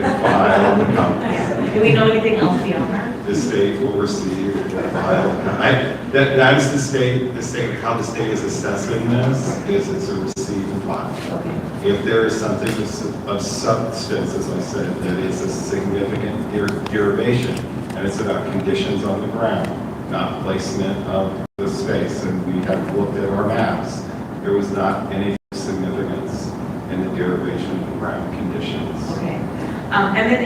and file the comments. Do we know anything else beyond that? The state will receive and file. That is the state, how the state is assessing this, is it's a receive and file. Okay. If there is something of substance, as I said, that is a significant derivation, and it's about conditions on the ground, not placement of the space, and we have looked at our maps, there was not any significance in the derivation of the ground conditions. Okay. And then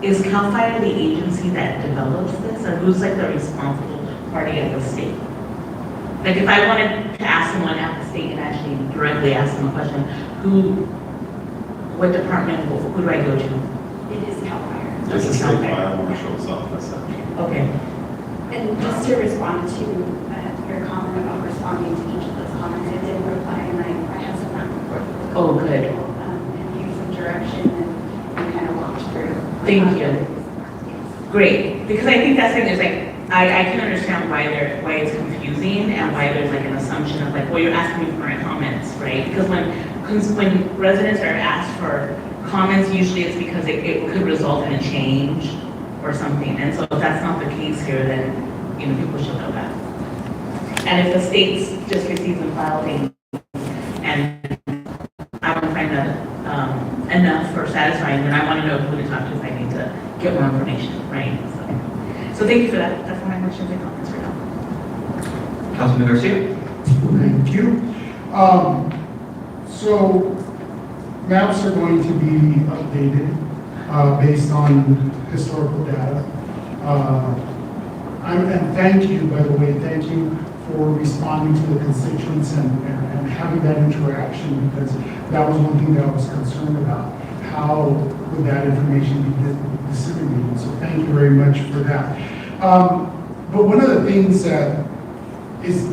is CAL FIRE the agency that develops this, or who's like the responsible party at the state? Like if I wanted to ask someone at the state and actually directly ask them a question, what department, who do I go to? It is CAL FIRE. It's the state fire marshal's office. Okay. And just to respond to your comment about responding to each of those comments, I did reply, and I have some back and forth. Oh, good. And gave some direction and kind of walked through. Thank you. Great, because I think that's the thing, is like, I can understand why it's confusing and why there's like an assumption of like, well, you're asking me for my comments, right? Because when residents are asked for comments, usually it's because it could result in a change or something. And so if that's not the case here, then, people should know that. And if the state's just receives and files and I don't find that enough or satisfying, then I want to know who to talk to if I need to get more information, right? So thank you for that. That's all my questions and comments for now. Councilman Garcia? Thank you. So maps are going to be updated based on historical data. And thank you, by the way, thank you for responding to the constituents and having that interaction, because that was one thing that I was concerned about. How would that information be disseminated? So thank you very much for that. But one of the things that is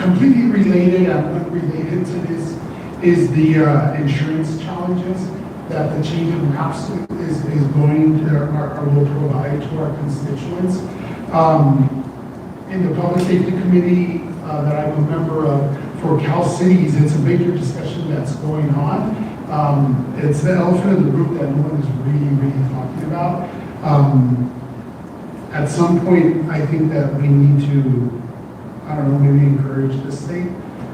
completely related and unrelated to this is the insurance challenges that the change of maps is going to, or will provide to our constituents. In the Public Safety Committee that I'm a member of for Cal Cities, it's a bigger discussion that's going on. It's the elephant in the room that no one is really talking about. At some point, I think that we need to, I don't know, maybe encourage the state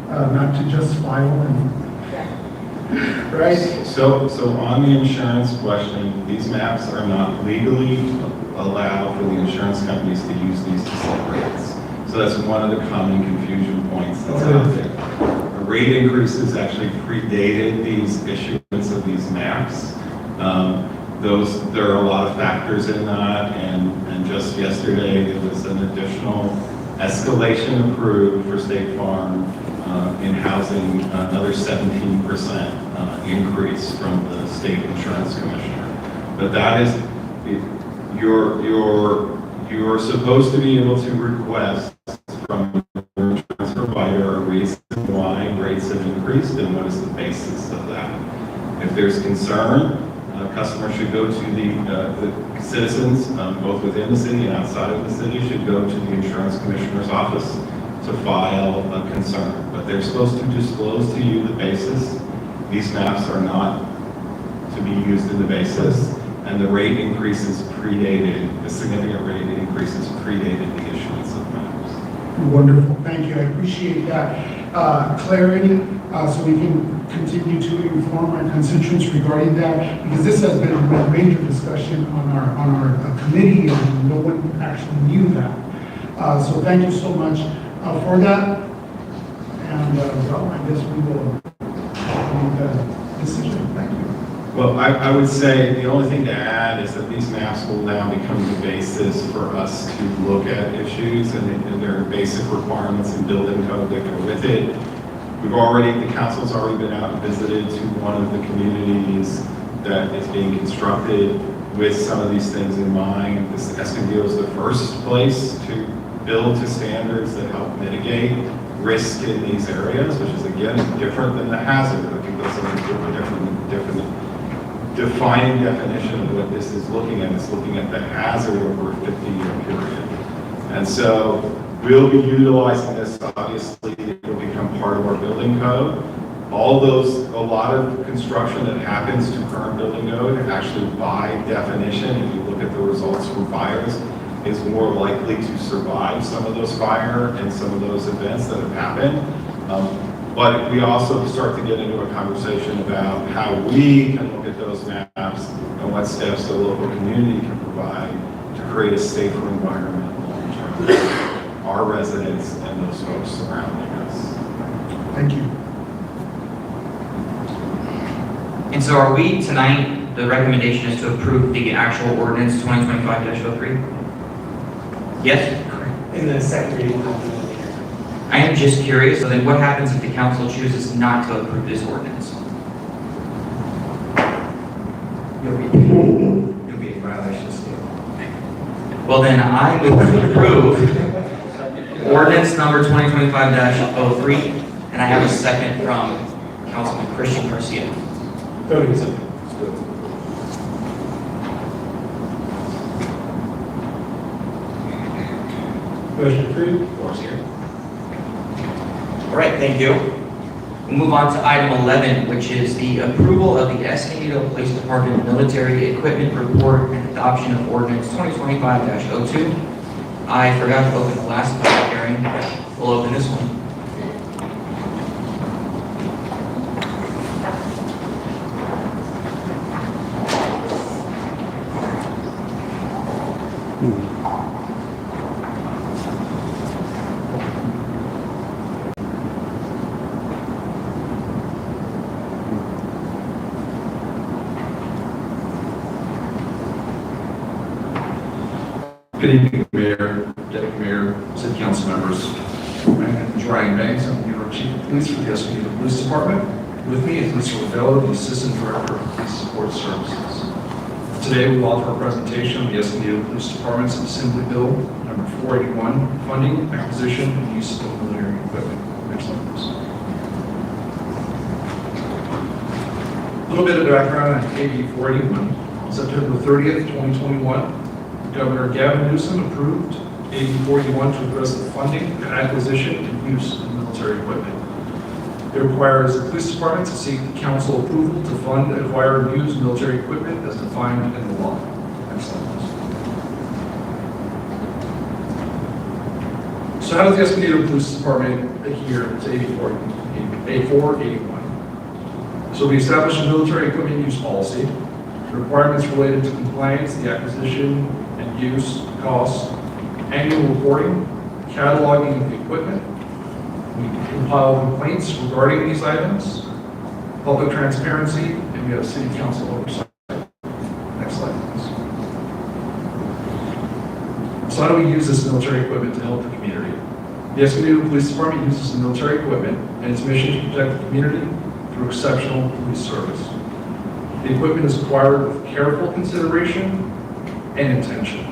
not to just file and, right? So on the insurance question, these maps are not legally allowed for the insurance companies to use these to set rates. So that's one of the common confusion points that's out there. The rate increases actually predated these issuance of these maps. There are a lot of factors in that, and just yesterday there was an additional escalation approved for State Farm in housing, another 17% increase from the state insurance commissioner. But that is, you're supposed to be able to request from your insurance provider a reason why rates have increased and what is the basis of that. If there's concern, customers should go to the citizens, both within the city and outside of the city, should go to the insurance commissioner's office to file a concern. But they're supposed to disclose to you the basis. These maps are not to be used in the basis, and the rate increases predated, the significant rate increases predated the issuance of maps. Wonderful, thank you. I appreciate that clarity, so we can continue to inform our constituents regarding that, because this has been a major discussion on our committee, and no one actually knew that. So thank you so much for that. And well, I guess we will make a decision. Thank you. Well, I would say the only thing to add is that these maps will now become the basis for us to look at issues, and there are basic requirements in building code that go with it. The council's already been out and visited to one of the communities that is being constructed with some of these things in mind. This Escondido is the first place to build to standards that help mitigate risk in these areas, which is again different than the hazard. I think that's a different defining definition of what this is looking at. It's looking at the hazard over a 50-year period. And so we'll be utilizing this, obviously, it will become part of our building code. a lot of construction that happens to current building code, actually by definition, if you look at the results from fires, is more likely to survive some of those fire and some of those events that have happened. But we also start to get into a conversation about how we can look at those maps and what steps the local community can provide to create a safer environment long term. Our residents and those folks surrounding us. Thank you. And so are we tonight, the recommendation is to approve the actual ordinance 2025-03? Yes? In the second reading. I am just curious, so then what happens if the council chooses not to approve this ordinance? You'll be in violation still. Well, then I move to approve ordinance number 2025-03, and I have a second from Councilman Christian Garcia. Voting is open. Motion approved. Floor is here. All right, thank you. We'll move on to item 11, which is the approval of the Escondido Police Department Military Equipment Report and adoption of ordinance 2025-02. I forgot to open the last public hearing, but we'll open this one. Good evening, Mayor, Deputy Mayor, City Council members. My name is Ryan Banks. I'm the New York Chief of Police for the Escondido Police Department. With me is Mr. Ravello, the Assistant Director of Police Support Services. Today, we will offer a presentation of the Escondido Police Department's Assembly Bill number 481, funding, acquisition, and use of military equipment. Next slide, please. A little bit of background on AB 481. On September 30th, 2021, Governor Gavin Newsom approved AB 41 to address the funding, acquisition, and use of military equipment. It requires the police department to seek council approval to fund, acquire, and use military equipment as defined in the law. Next slide, please. So how does the Escondido Police Department adhere to AB 481? So we established a military equipment use policy. The requirements related to compliance, the acquisition and use, costs, annual reporting, cataloging of the equipment. We compile complaints regarding these items, public transparency, and we have city council oversight. Next slide, please. So how do we use this military equipment to help the community? The Escondido Police Department uses the military equipment and its mission to protect the community through exceptional police service. The equipment is acquired with careful consideration and intention.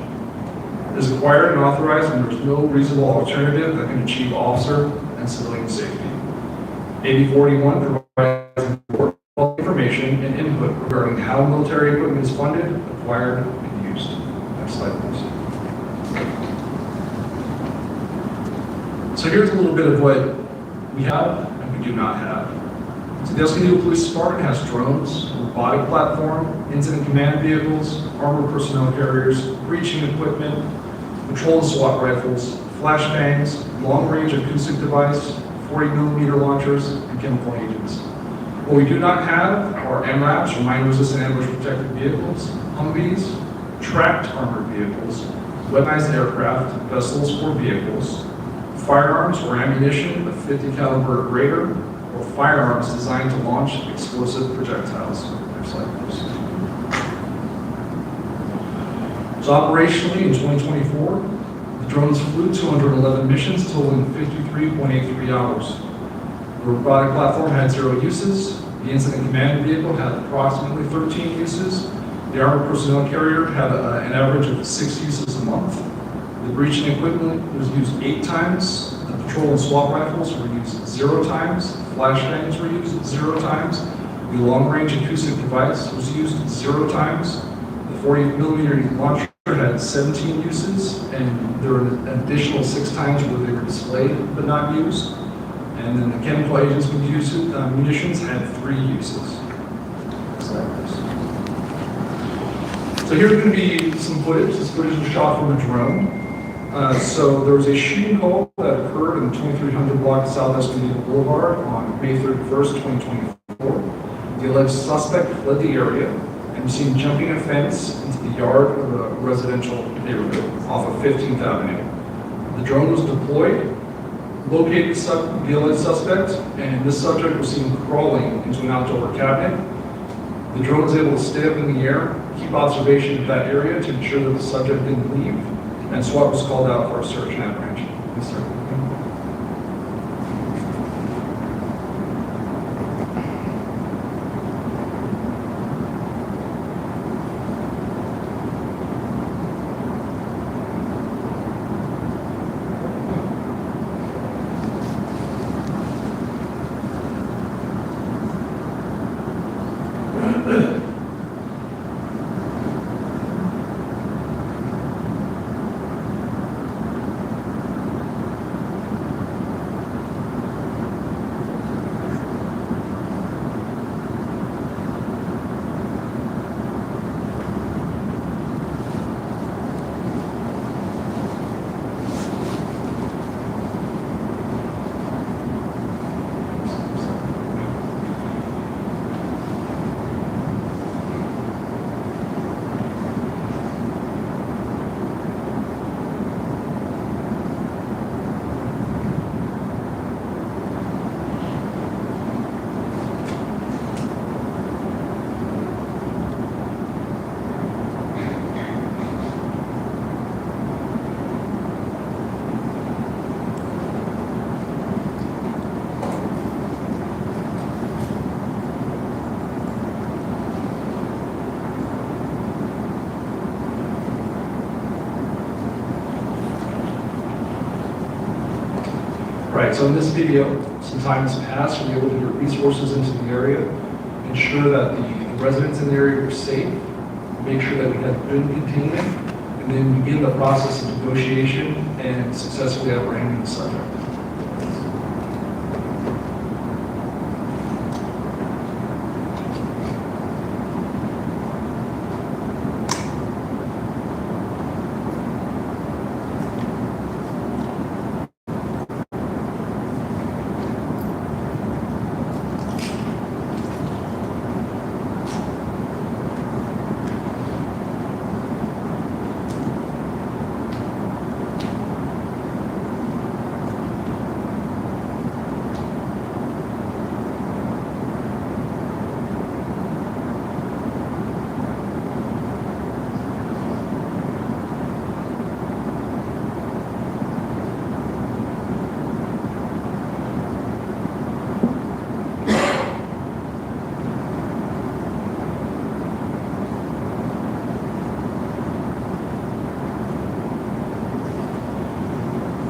It is acquired and authorized when there is no reasonable alternative that can achieve officer and civilian safety. AB 41 provides important information and input regarding how military equipment is funded, acquired, and used. Next slide, please. So here's a little bit of what we have and we do not have. So the Escondido Police Department has drones, a robotic platform, incident command vehicles, armored personnel carriers, breaching equipment, patrol and SWAT rifles, flashbangs, long-range acoustic device, 40mm launchers, and chemical agents. What we do not have are MRAPs, or mine-resistant ambush-protected vehicles, Humvees, tracked armored vehicles, weaponized aircraft, vessels, or vehicles, firearms or ammunition of 50 caliber or greater, or firearms designed to launch explosive projectiles. Next slide, please. So operationally in 2024, the drones flew 211 missions totaling 53.83 hours. The robotic platform had 0 uses. The incident command vehicle had approximately 13 uses. The armored personnel carrier had an average of 6 uses a month. The breaching equipment was used 8 times. The patrol and SWAT rifles were used 0 times. Flashbangs were used 0 times. The long-range acoustic device was used 0 times. The 40mm launcher had 17 uses, and there were an additional 6 times where they were displayed but not used. And then the chemical agents with munitions had 3 uses. So here's going to be some footage. This footage was shot from a drone. So there was a shooting call that occurred in the 2300 block of South Escondido Boulevard on May 31st, 2024. The alleged suspect fled the area and was seen jumping a fence into the yard of a residential neighborhood off of 15th Avenue. The drone was deployed, located the alleged suspect, and this subject was seen crawling into an outdoor cabinet. The drone was able to stay up in the air, keep observation of that area to ensure that the subject didn't leave, and SWAT was called out for a search and apprehension. Yes, sir. Right, so in this video, some time has passed, we're able to get resources into the area, ensure that the residents in the area were safe, make sure that we had good containment, and then begin the process of negotiation and successfully apprehending the subject.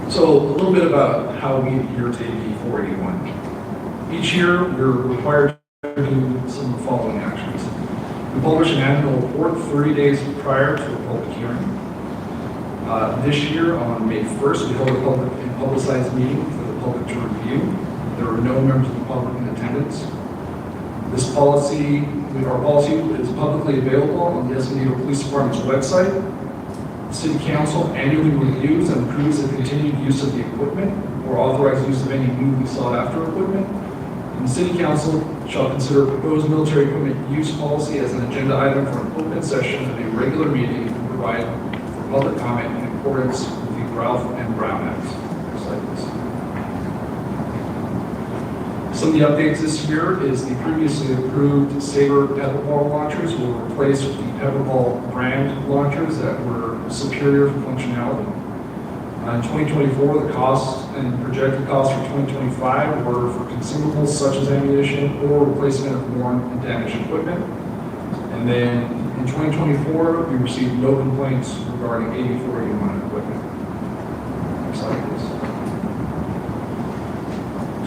So a little bit about how we adhere to AB 481. Each year, we're required to do some of the following actions. We publish an annual report 30 days prior to a public hearing. This year, on May 1st, we held a public and publicized meeting for the public to review. There were no members of the public in attendance. Our policy is publicly available on the Escondido Police Department's website. The City Council annually reviews and approves the continued use of the equipment or authorized use of any newly sought-after equipment. And the City Council shall consider proposed military equipment use policy as an agenda item for an open session of a regular meeting and provide for public comment in accordance with the Ralph and Brown Act. Next slide, please. Some of the updates this year is the previously approved Saber pepperball launchers will replace with the pepperball brand launchers that were superior for functionality. In 2024, the costs and projected costs for 2025 were for consumables such as ammunition or replacement of worn and damaged equipment. And then in 2024, we received no complaints regarding AB 481 equipment. Next slide, please.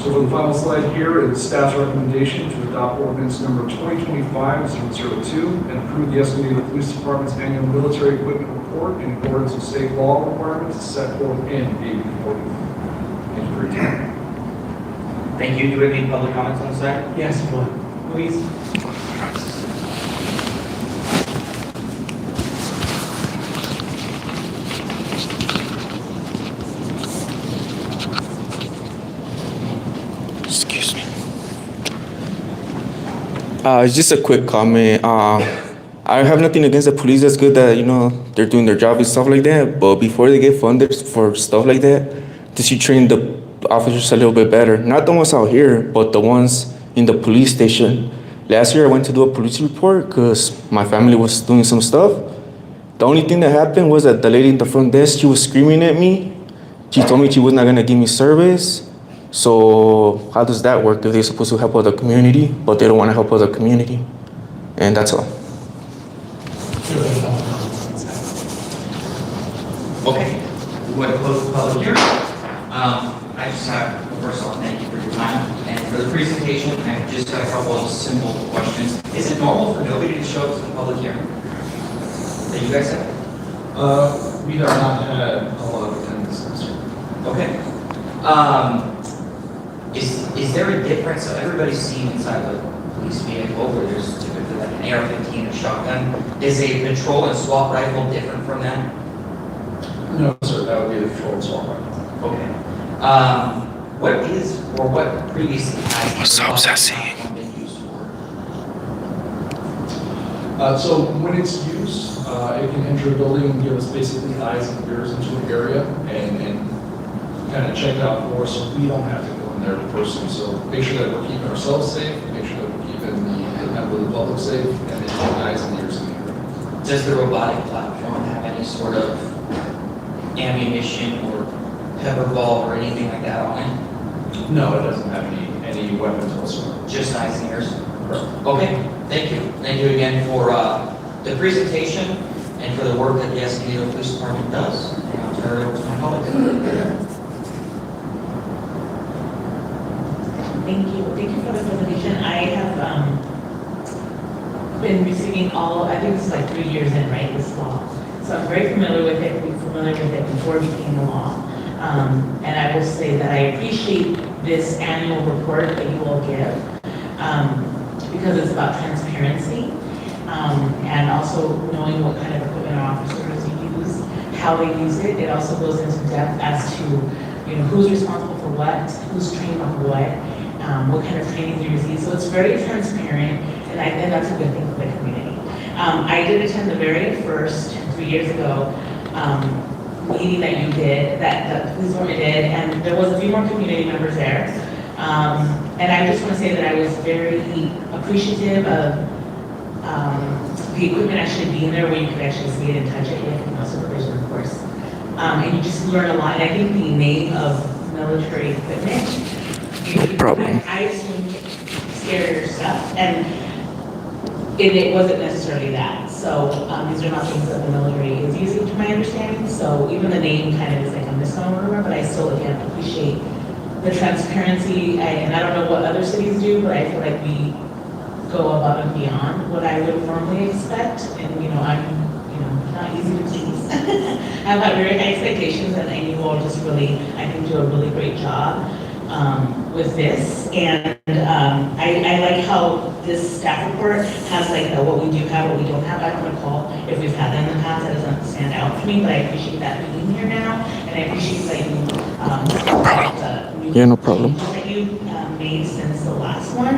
So for the final slide here is staff's recommendation to adopt ordinance number 2025-002 and approve the Escondido Police Department's annual military equipment report in accordance with state law requirements set forth in AB 40. Thank you for your time. Thank you. Do we have any public comments on this item? Yes, one. Please. Excuse me. It's just a quick comment. I have nothing against the police. That's good that, they're doing their job and stuff like that. But before they get funded for stuff like that, they should train the officers a little bit better. Not the ones out here, but the ones in the police station. Last year, I went to do a police report because my family was doing some stuff. The only thing that happened was that the lady in the front desk, she was screaming at me. She told me she was not gonna give me service. So how does that work if they're supposed to help out the community, but they don't want to help out the community? And that's all. Okay, we want to close the public hearing. I just have, first of all, thank you for your time and for the presentation. I just got a couple of simple questions. Is it normal for nobody to show up to the public hearing? That you guys have? We have not had a lot of attendance this year. Okay. Is there a difference? So everybody's seen inside of a police vehicle where there's typically like an AR-15 and a shotgun. Is a patrol and SWAT rifle different from that? No, sir, that would be the patrol swap rifle. Okay. What is, or what previously has What's up, Sassy? been used for? So when it's used, it can enter a building and give us basically eyes and ears into an area and kind of check out for us, so we don't have to go in there personally. So make sure that we're keeping ourselves safe, make sure that we're keeping the member of the public safe, and then take eyes and ears in the area. Does the robotic platform have any sort of ammunition or pepper ball or anything like that on it? No, it doesn't have any weapons whatsoever. Just eyes and ears? Correct. Okay, thank you. Thank you again for the presentation and for the work that the Escondido Police Department does. And I'll turn it over to my colleague. Thank you. Thank you for the presentation. I have been receiving I think this is like 3 years in, right, this law. So I'm very familiar with it, before it became a law. And I will say that I appreciate this annual report that you all give because it's about transparency and also knowing what kind of equipment our officers use, how they use it. It also goes into depth as to who's responsible for what, who's trained on what kind of training they receive. So it's very transparent, and that's a good thing for the community. I did attend the very first 3 years ago meeting that you did, that the police department did, and there was a few more community members there. And I just want to say that I was very appreciative of the equipment actually being there where you could actually see it and touch it with supervision, of course. And you just learn a lot. And I think the name of military equipment, I assumed scarier stuff, and it wasn't necessarily that. So these are not things that the military is using, to my understanding. So even the name kind of is like a misnomer, but I still, again, appreciate the transparency. And I don't know what other cities do, but I feel like we go above and beyond what I would normally expect. And, I'm, not easy to please. I've had very high expectations, and you all just really, I think, do a really great job with this. And I like how this staff report has like what we do have, what we don't have. I don't recall if we've had that in the past. That doesn't stand out to me, but I appreciate that being here now. And I appreciate that you the new Yeah, no problem. changes that you made since the last one.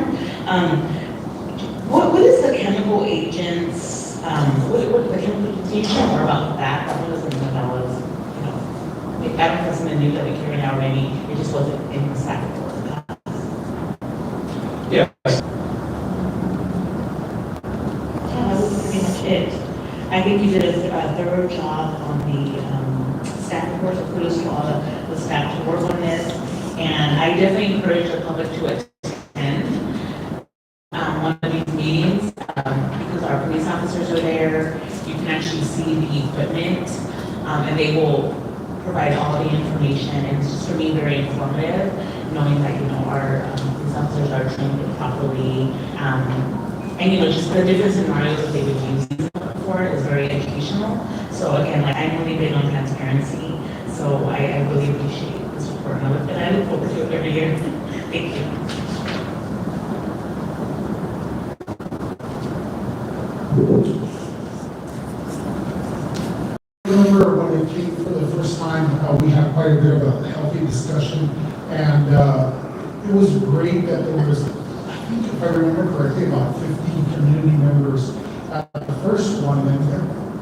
What is the chemical agents? What the chemical? Can you share more about that? What was the developed? I don't know if that's something new that we carry now. Maybe it just wasn't in the staff report. Yeah. That was pretty much it. I think you did a thorough job on the staff report, so kudos to all the staff to work on this. And I definitely encourage the public to attend one of these meetings because our police officers are there. You can actually see the equipment and they will provide all the information. And it's just for me very informative, knowing that, our police officers are trained properly. And, just the different scenarios that they would use for is very educational. So again, I'm really big on transparency. So I really appreciate this report. And I look forward to it every year. Thank you. I remember when it came for the first time, we had quite a bit of a healthy discussion, and it was great that there was, I think if I remember correctly, about 15 community members at the first one,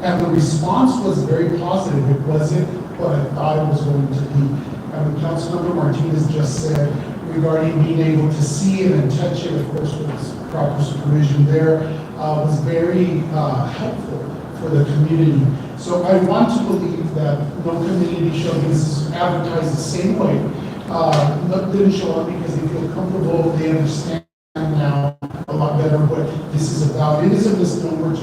and the response was very positive. It wasn't what I thought it was going to be. And Councilmember Martinez just said regarding being able to see it and touch it, of course, with proper supervision there, was very helpful for the community. So I want to believe that no community showed this is advertised the same way. Didn't show up because they feel comfortable, they understand now a lot better what this is about. It is a misnomer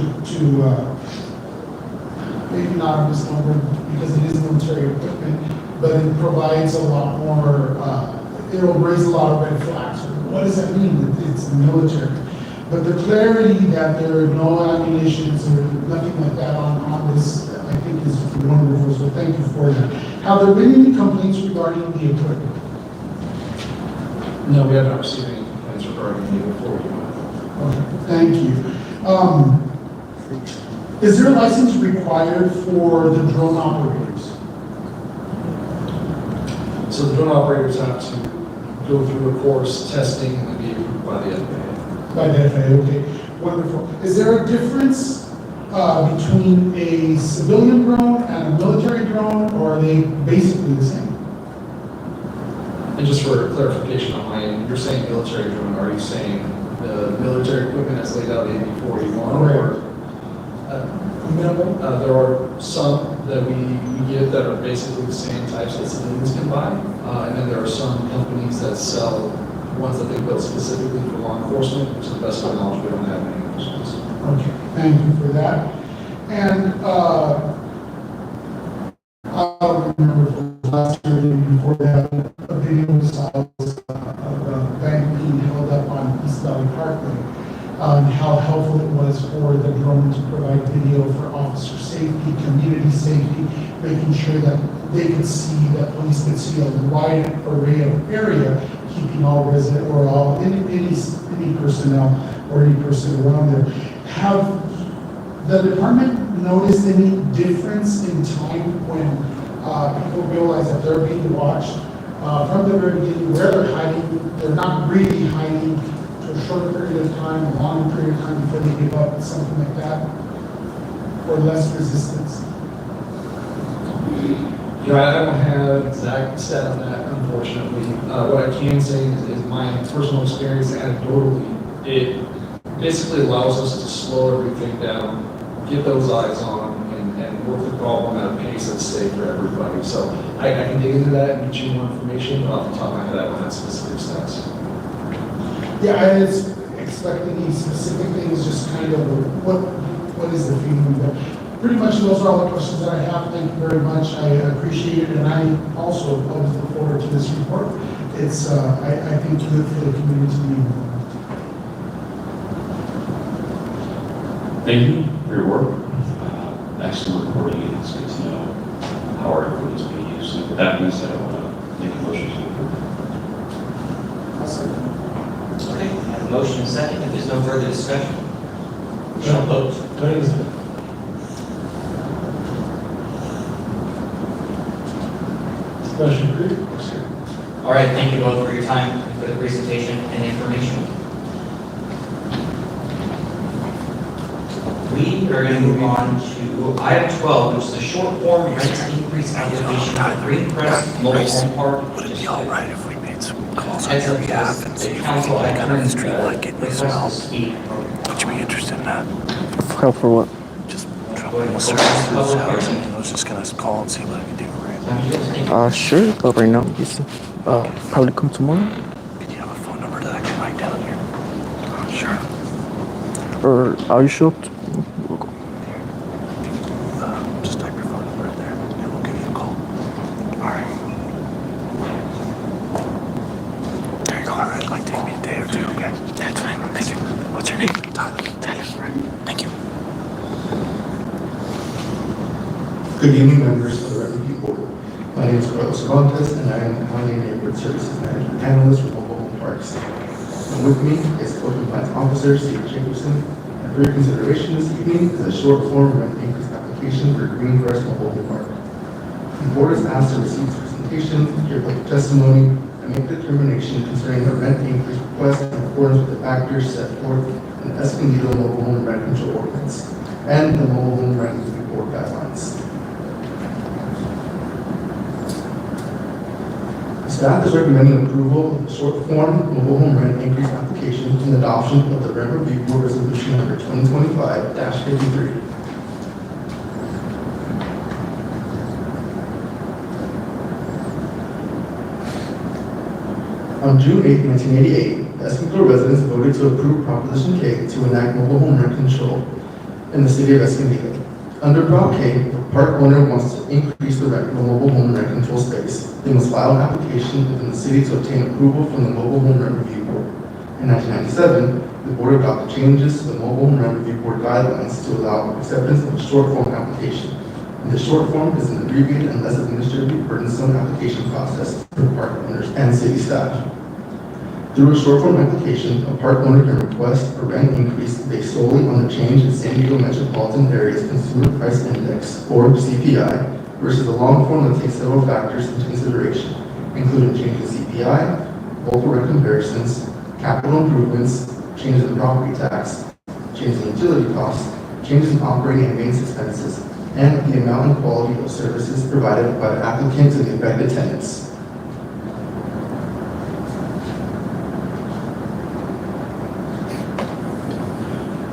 maybe not a misnomer because it is military equipment, but it provides a lot more, it'll raise a lot of red flags. What does that mean that it's the military? But the clarity that there are no ammunitions or nothing like that on this, I think is wonderful, so thank you for that. Have there been any complaints regarding the equipment? No, we have not received any complaints regarding the before you. Okay, thank you. Is there a license required for the drone operators? So the drone operators have to go through a course, testing, and be approved by the FAA. By the FAA, okay, wonderful. Is there a difference between a civilian drone and a military drone, or are they basically the same? And just for clarification on my end, you're saying military drone, are you saying the military equipment that's laid out in the 481? Correct. There are some that we give that are basically the same types that civilians can buy. And then there are some companies that sell ones that they built specifically for law enforcement, which to the best of my knowledge, we don't have any of those ones. Okay, thank you for that. And I remember from last year and before that, a video was of a bank being held up on East Valley Parkway. How helpful it was for the drone to provide video for officer safety, community safety, making sure that they could see, that police could see a wide array of area, keeping all resident or all, any personnel or any person around there. Have the department noticed any difference in time when people realize that they're being watched from the very beginning, where they're hiding? They're not really hiding for a short period of time, a long period of time before they give up, something like that, or less resistance. You know, I don't have exact stat on that, unfortunately. What I can say is my personal experience anecdotally, it basically allows us to slow everything down, get those eyes on, and work the problem at a pace that's safe for everybody. So I can dig into that and get you more information, but off the top of my head, I don't have specific stats. Yeah, I was expecting these specific things, just kind of what is the feeling? But pretty much those are all the questions that I have. Thank you very much. I appreciate it, and I also always look forward to this report. It's, I think, good for the community to be involved. Thank you for your work. Excellent reporting, and it's good to know how our equipment is being used. So with that being said, I want to make a motion to approve. Okay, I have a motion and a second. If there's no further discussion, shall vote. Motion approved. All right, thank you both for your time, for the presentation and information. We are going to move on to item 12, which is the short form rent increase application for Green Crest Mobile Home Park. Would it be all right if we made some calls on As your of behalf and this, see the if we council can had get kind of turned streamline getting this request out? to speak. Would you be interested in that? Help for what? Just Go dropping ahead, the open the public services. hearing. I was just gonna call and see what I can do, right? Sure, but right now, yes. Probably come tomorrow. Could you have a phone number that I can write down here? Sure. Or are you sure? We'll go. Just type your phone number in there and we'll give you a call. All right. There you go. All right, it might take me a day or two, okay? That's fine. Thank you. What's your name? Tyler. Tyler. Thank you. Good evening, members of the Revenue Board. My name is Carlos Montes, and I am County Neighborhood Services Management Analyst for Mobile Home parks. And with me is Code Compliance Officer Steve Jacobson. And for your consideration this evening is a short form rent increase application for Green Crest Mobile Home Park. The board is asked to receive presentation, hear public testimony, and make a determination concerning the rent increase request in accordance with the factors set forth in the Escondido Mobile Home Rent Control Ordinance and the Mobile Home Rent Board guidelines. Staff is recommending approval of the short form mobile home rent increase application and adoption of the Rent Review Board Resolution number 2025-53. On June 8, 1988, the Escondido residents voted to approve Proposition K to enact mobile home rent control in the city of Escondido. Under Prop K, the park owner wants to increase the rent of a mobile home rent control space. They must file an application within the city to obtain approval from the Mobile Home Rent Review Board. In 1997, the board adopted changes to the Mobile Home Rent Review Board guidelines to allow acceptance of a short form application. And the short form is an abbreviated and less administratively burdensome application process for park owners and city staff. Through a short form application, a park owner can request a rent increase based solely on the change in San Diego Metropolitan Area's Consumer Price Index, or CPI, versus a long form that takes several factors into consideration, including changes in CPI, local rent comparisons, capital improvements, changes in property tax, changes in utility costs, changes in operating and maintenance expenses, and the amount and quality of services provided by the applicant to the affected tenants.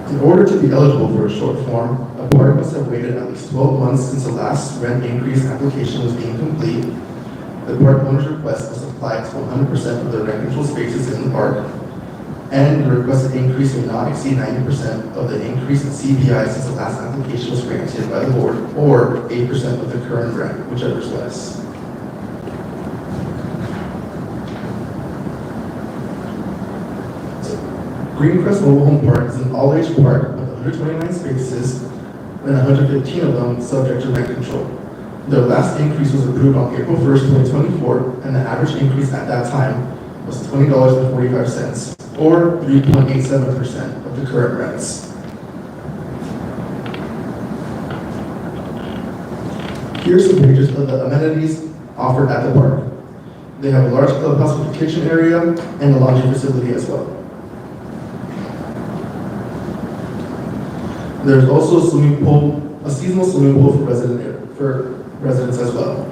In order to be eligible for a short form, a park must have waited at least 12 months since the last rent increase application was deemed complete. The park owner's request must apply to 100% of the rent control spaces in the park, and the requested increase will not exceed 90% of the increase in CPI since the last application was granted by the board, or 8% of the current rent, whichever is less. Greencrest Mobile Home Park is an all-age park with 129 spaces and 115 of them subject to rent control. Their last increase was approved on April 1st, 2024, and the average increase at that time was $20.45, or 3.87% of the current rents. Here's some pictures of the amenities offered at the park. They have a large clubhouse with a kitchen area and a laundry facility as well. There's also a swimming pool, a seasonal swimming pool for residents as well.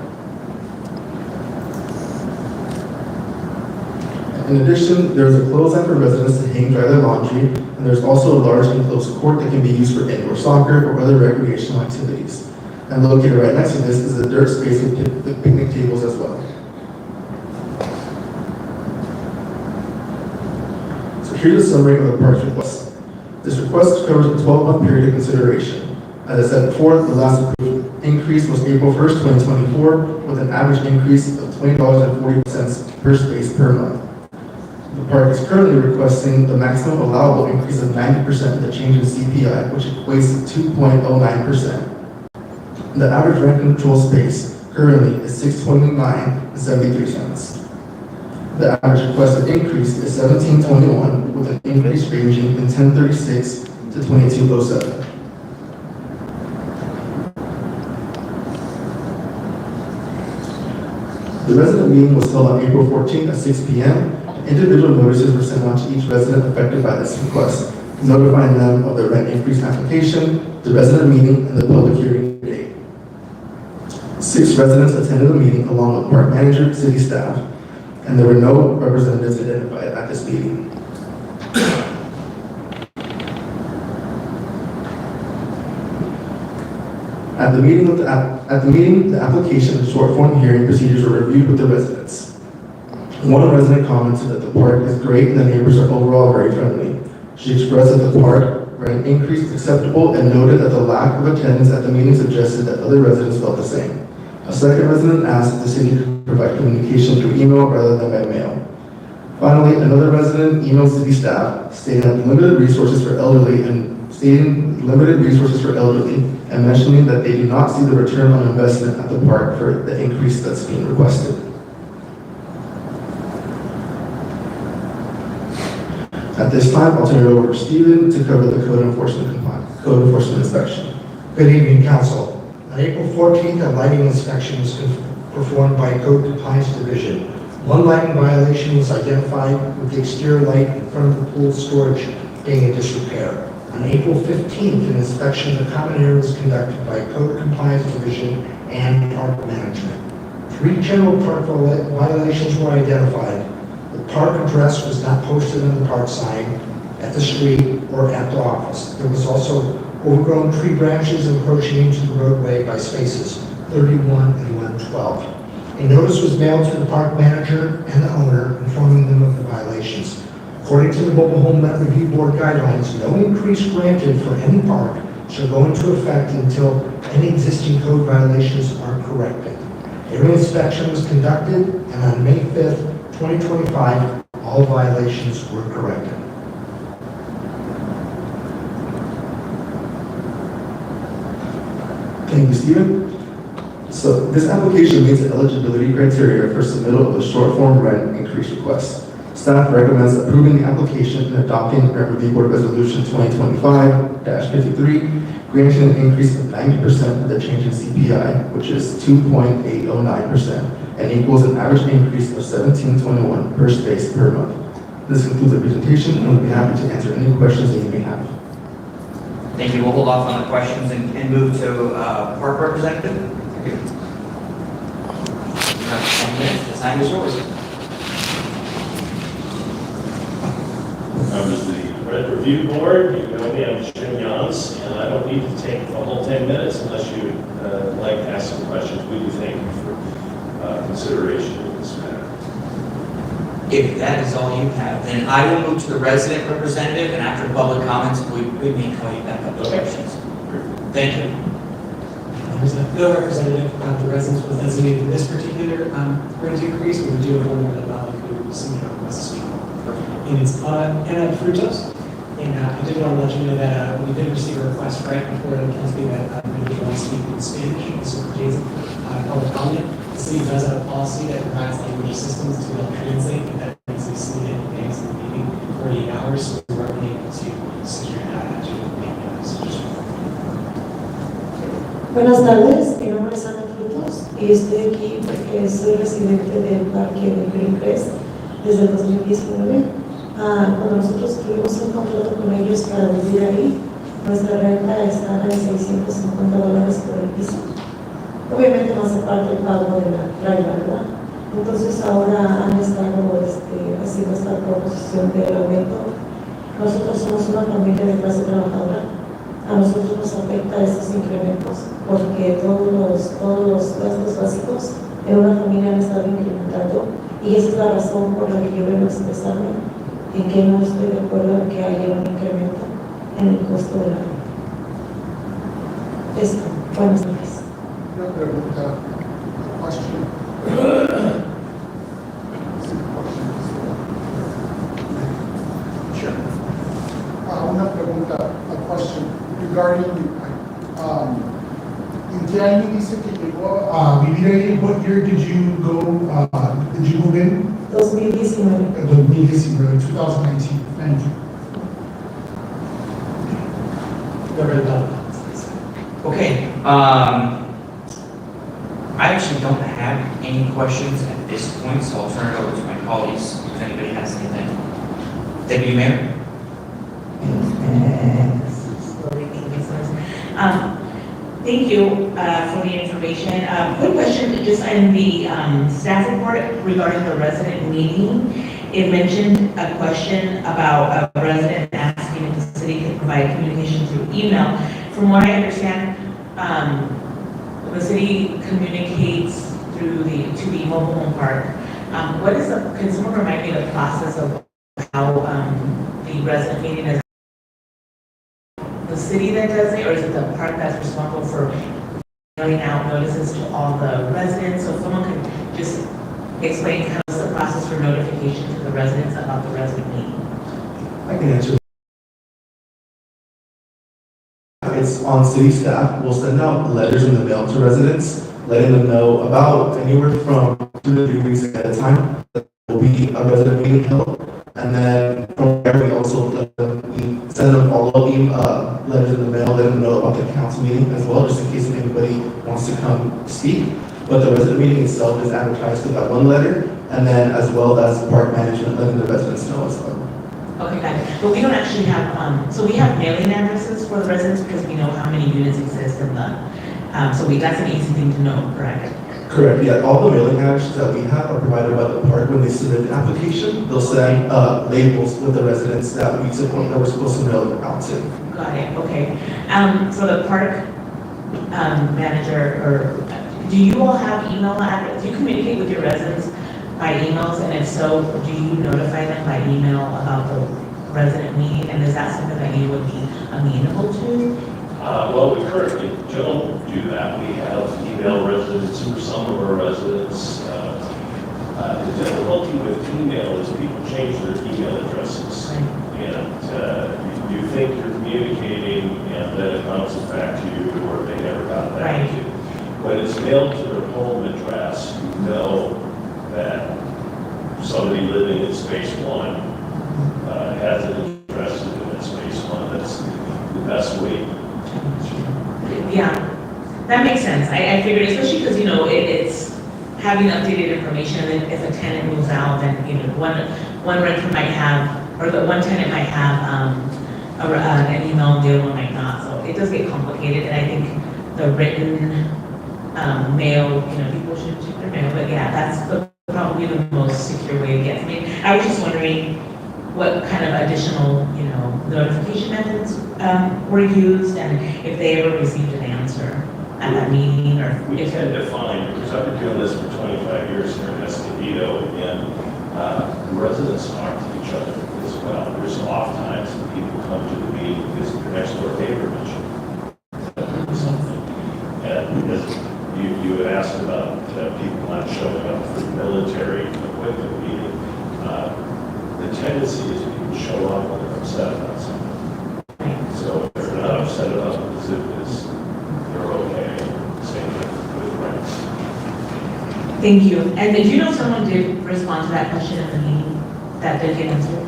In addition, there's a clothesline for residents to hang dry their laundry, and there's also a large enclosed court that can be used for indoor soccer or other recreational activities. And located right next to this is a dirt space with picnic tables as well. So here's a summary of the park's request. This request covers a 12-month period of consideration. As I said before, the last approved increase was April 1st, 2024, with an average increase of $20.40 per space per month. The park is currently requesting the maximum allowable increase of 90% of the change in CPI, which equates to 2.09%. The average rent control space currently is $629.73. The average requested increase is $17.21, with an increase ranging from $10.36 to $22.07. The resident meeting was held on April 14th at 6 p.m. Individual notices were sent out to each resident affected by this request, notifying them of the rent increase application, the resident meeting, and the public hearing date. 6 residents attended the meeting along with park manager, city staff, and there were no representatives identified at this meeting. At the meeting, the application and short form hearing procedures were reviewed with the residents. One resident commented that the park is great and the neighbors are overall very friendly. She expressed that the park rent increase is acceptable and noted that the lack of attendance at the meeting suggested that other residents felt the same. A second resident asked if the city could provide communication through email rather than by mail. Finally, another resident emailed city staff stating that limited resources for elderly and mentioning that they do not see the return on investment at the park for the increase that's being requested. At this time, I'll turn it over to Stephen to cover the code enforcement inspection. Good evening, council. On April 14th, a lighting inspection was performed by Code Compliance Division. One lighting violation was identified with the exterior light in front of the pool storage being in disrepair. On April 15th, an inspection of the common area was conducted by Code Compliance Division and Park Management. 3 general park violations were identified. The park address was not posted on the park sign at the street or at the office. There was also overgrown tree branches encroaching into the roadway by spaces 31 and 112. A notice was mailed to the park manager and the owner informing them of the violations. According to the Mobile Home Review Board guidelines, no increase granted for any park shall go into effect until any existing code violations are corrected. A re-inspection was conducted, and on May 5th, 2025, all violations were corrected. Thank you, Stephen. So this application meets the eligibility criteria for submittal of a short form rent increase request. Staff recommends approving the application and adopting Rent Review Board Resolution 2025-53, granting an increase of 90% of the change in CPI, which is 2.809%, and equals an average increase of $17.21 per space per month. This concludes the presentation, and we'll be happy to answer any questions that you may have. Thank you. We'll hold off on the questions and move to park representative. You have 10 minutes. The time is yours. Members of the Rent Review Board, you know me, I'm Jim Jans, and I don't need to take the whole 10 minutes unless you'd like to ask some questions. We do thank you for consideration in this matter. If that is all you have, then I will move to the resident representative, and after public comments, we may call you back up to questions. Thank you. There's no representative of the residents was designated in this particular rent increase. We do have one that who submitted a request to speak. And it's Anna Frutos. And I did want to let you know that we did receive a request right before the council that individual wants to speak in Spanish. So for days public comment, the city does have a policy that provides language assistance to help translate, and that needs to be submitted in advance of the meeting, 48 hours. So we were able to secure that to make that. Buenas tardes, mi nombre es Ana Frutos y estoy aquí porque soy residente del parque de Greencrest desde el 2019. Cuando nosotros tuvimos un contrato con ellos para vivir ahí, nuestra renta estaba en $650 por el piso. Obviamente más aparte el pago de la renta, ¿verdad? Entonces ahora han estado haciendo esta proposición de aumento. Nosotros somos una familia de clase trabajadora. A nosotros nos afecta estos incrementos porque todos los gastos básicos en una familia han estado incrementando y esa es la razón por la que yo vengo a expresarme en que no estoy de acuerdo en que haya un incremento en el costo de la renta. Esto, buenas noches. Una pregunta, question. Sure. Una pregunta, a question regarding, ¿en qué año dice que llegó a vivir ahí? What year did you go, did you move in? 2019. 2019, 2019, thank you. Okay. I actually don't have any questions at this point, so I'll turn it over to my colleagues if anybody has anything. Deputy Mayor? Thank you for the information. Quick question, just in the staff report regarding the resident meeting, it mentioned a question about a resident asking if the city can provide communication through email. From what I understand, the city communicates through to the mobile home park. Can someone remind me the process of how the resident meeting is? The city that does it, or is it the park that's responsible for mailing out notices to all the residents? So if someone could just explain kind of the process for notification to the residents about the resident meeting. I can answer. It's on city staff. We'll send out letters in the mail to residents, letting them know about anywhere from 2 to 3 weeks ahead of time that there will be a resident meeting held. And then from there, we also we send them follow-up letters in the mail, let them know about the council meeting as well, just in case anybody wants to come speak. But the resident meeting itself is advertised through that one letter, and then as well as park management letting the residents know as well. Okay, got it. But we don't actually have, so we have mailing addresses for the residents because we know how many units exist in the, that's an easy thing to know, correct? Correct, yeah, all the mailing addresses that we have are provided by the park when they submit the application. They'll send labels with the residents that we're supposed to mail it out to. Got it, okay. So the park manager, or do you all have email address? Do you communicate with your residents by emails? And if so, do you notify them by email about the resident meeting? And is that something that you would be amenable to? Well, we currently don't do that. We have email residents for some of our residents. The difficulty with email is people change their email addresses. And you think you're communicating and then it bounces back to you or they never got back to you. When it's mailed to their home address, you know that somebody living in space one has an address in space one. That's the best way. Yeah, that makes sense. I figured, especially because, it's having updated information, and then if a tenant moves out, then, one renter might have, or the one tenant might have an email, and the other one might not. So it does get complicated, and I think the written mail, people should check their mail, but yeah, that's probably the most secure way to get to me. I was just wondering what kind of additional, notification methods were used, and if they ever received an answer at that meeting, or we tend to find, because I've been doing this for 25 years here in Escondido, and residents talk to each other as well. There's oft times when people come to the meeting because their next door neighbor mentioned something. And because you had asked about people not showing up for the military equipment meeting, the tendency is people show up when they're upset about something. So if they're not upset about it, they're okay. Same with rents. Thank you. And did you know someone did respond to that question in the meeting that did get answered?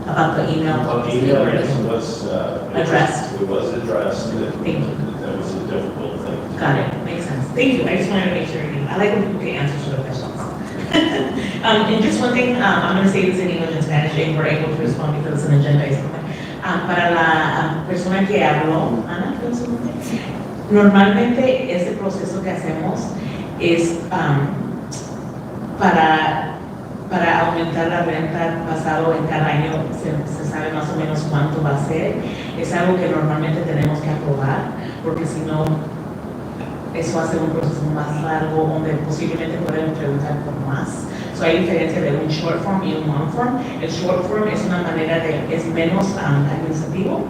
About the email? The email was addressed. It was addressed. Thank you. That was a difficult thing. Got it. Makes sense. Thank you. I just wanted to make sure. I like when people get answers to the questions. And just one thing, I'm going to say this in English and Spanish, and we're able to respond because it's an agenda. Para la persona que habló, Ana, ¿cuál es su nombre? Normalmente ese proceso que hacemos es para aumentar la renta basado en cada año, se sabe más o menos cuánto va a ser. Es algo que normalmente tenemos que aprobar, porque si no, eso hace un proceso más largo, donde posiblemente pueden preguntar por más. So, hay diferencia de un short form y un long form. El short form es una manera es menos administrativo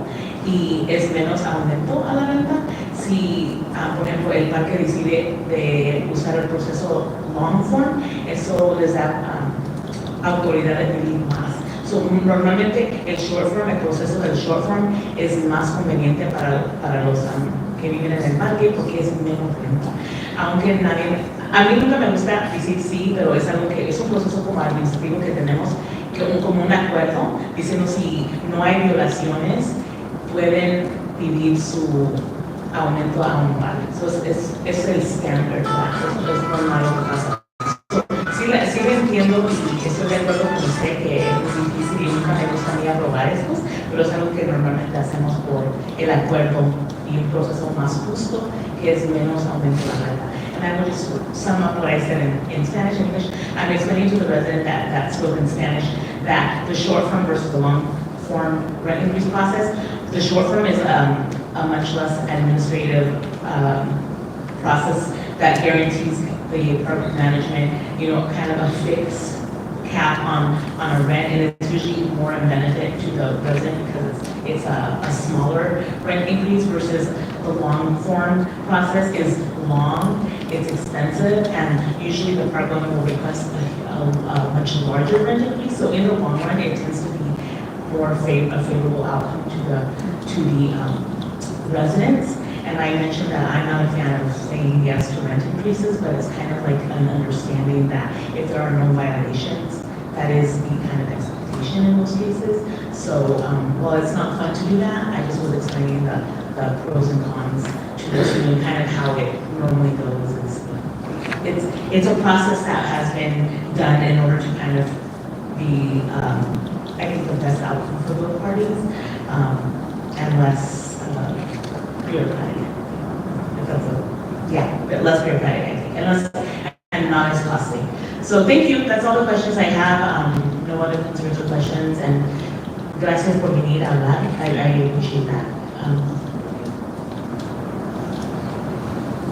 y es menos aumento a la renta. Si, por ejemplo, el parque decide de usar el proceso long form, eso les da autoridad de pedir más. So, normalmente el short form, el proceso del short form es más conveniente para los que viven en el parque porque es menos lento. Aunque a mí nunca me gusta decir sí, pero es algo que es un proceso como administrativo que tenemos, como un acuerdo, diciendo si no hay violaciones, pueden pedir su aumento anual. So, es el estándar, eso es normal lo que pasa. Sí lo entiendo y estoy de acuerdo con usted que es difícil y nunca me gustaría aprobar esto, pero es algo que normalmente hacemos por el acuerdo y un proceso más justo que es menos aumento de la renta. And I will just sum up what I said in Spanish and English. I'm explaining to the resident that spoke in Spanish that the short form versus the long form rent increase process, the short form is a much less administrative process that guarantees the apartment management, kind of a fixed cap on a rent, and it's usually more a benefit to the resident because it's a smaller rent increase versus the long form process is long, it's expensive, and usually the park owner will request a much larger rent increase. So in the long run, it tends to be more a favorable outcome to the residents. And I mentioned that I'm not a fan of saying yes to rent increases, but it's kind of like an understanding that if there are no violations, that is the kind of expectation. conversation in most cases. So while it's not fun to do that, I just was explaining the pros and cons to the two and kind of how it normally goes. It's a process that has been done in order to kind of be, I think, the best outcome for both parties and less bureaucratic. If that's less bureaucratic, I think, and not as costly. So thank you. That's all the questions I have. No other concerns or questions. And gracias por venir a hablar. I appreciate that.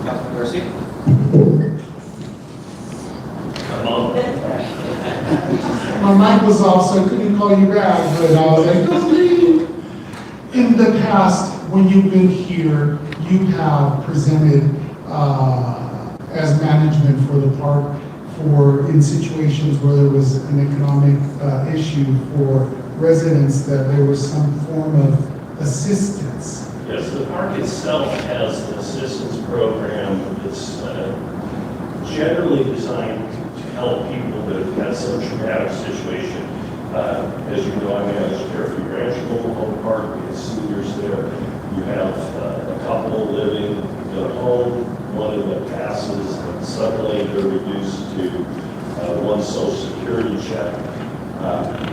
Councilman Garcia? My mic was off, so I couldn't call you back, but I was like, don't leave. In the past, when you've been here, you have presented as management for the park in situations where there was an economic issue for residents, that there was some form of assistance. Yes, the park itself has an assistance program that's generally designed to help people that have had some traumatic situation. As you know, I manage Carefree Ranch Mobile Home Park. We have seniors there. You have a couple living in a home. One of them passes, and suddenly they're reduced to one social security check.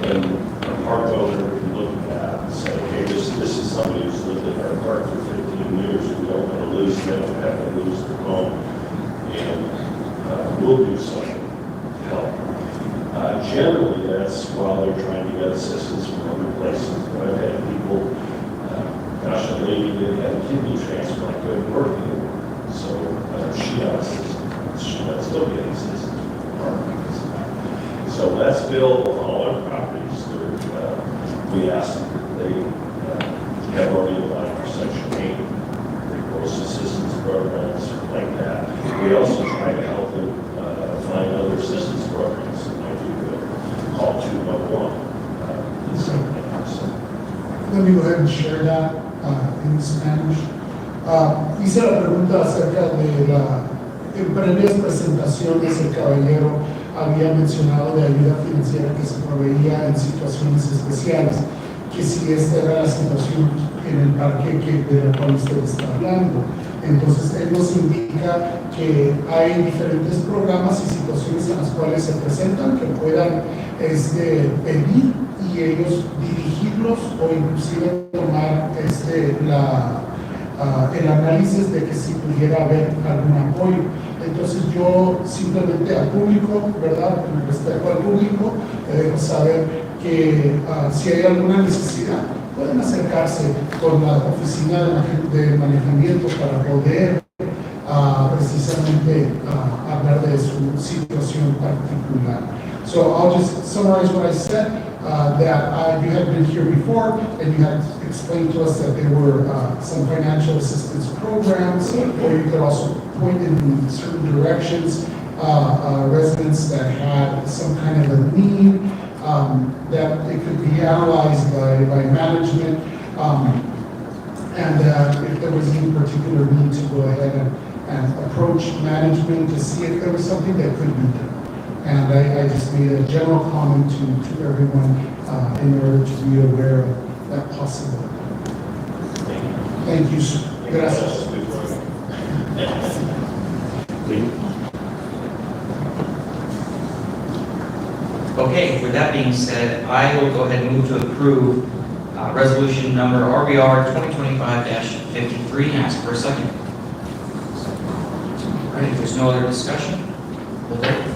And a park owner can look at that and say, okay, this is somebody who's lived in our park for 15 years. We don't want to lose them, we have to lose their home. And we'll do something to help. Generally, that's while they're trying to get assistance from other places. But I've had people, gosh, a lady that had a kidney transplant couldn't work anymore. So she got assistance. She got still getting assistance from the park. So that's built on all our properties. We ask that they have already applied for Section 8, gross assistance programs like that. We also try to help them find other assistance programs that might be good. Call 211. Let me go ahead and share that in Spanish. Hice la pregunta acerca de en previas presentaciones el caballero había mencionado de ayuda financiera que se proveía en situaciones especiales, que si esta era la situación en el parque de la cual usted está hablando. Entonces él nos indica que hay diferentes programas y situaciones en las cuales se presentan que puedan pedir y ellos dirigirlos o inclusive tomar el análisis de que si pudiera haber algún apoyo. Entonces yo simplemente al público, ¿verdad? Con respecto al público, le dejo saber que si hay alguna necesidad, pueden acercarse con la oficina de manejamiento para poder precisamente hablar de su situación particular. So I'll just summarize what I said, that you had been here before and you had explained to us that there were some financial assistance programs, or you could also point in certain directions, residents that had some kind of a need, that it could be analyzed by management, and if there was any particular need to go ahead and approach management to see if there was something that could be done. And I just made a general comment to everyone in order to be aware of that possibility. Thank you, sir. Gracias. Okay, with that being said, I will go ahead and move to approve resolution number RBR 2025-53 and ask for a second. All right, if there's no other discussion, we'll vote.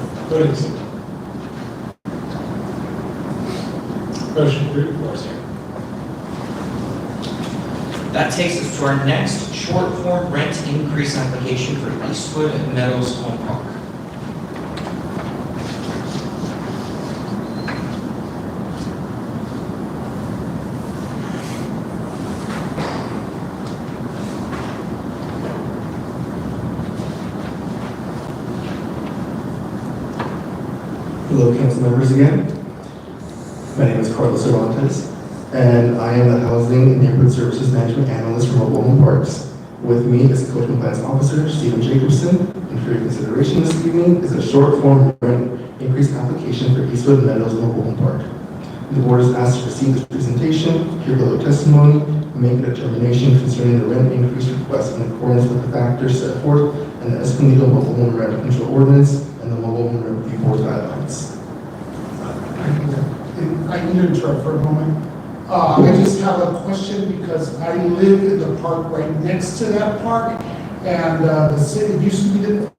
Motion approved, floor is here. That takes us to our next short form rent increase application for Eastwood Meadows Home Park. Hello, council members again. My name is Carlos Cervantes, and I am the Housing and Neighborhood Services Management Analyst for Mobile Home Parks. With me is Code Compliance Officer Stephen Jacobson, and for your consideration this evening is a short form rent increase application for Eastwood Meadows Mobile Home Park. The board is asked to receive this presentation, hear public testimony, and make a determination concerning the rent increase request in accordance with the factors set forth in the Escondido Mobile Home Rent Control Ordinance and the Mobile Home Rent Review Board guidelines. I need to interrupt for a moment. I just have a question because I live in the park right next to that park, and the city used to be the,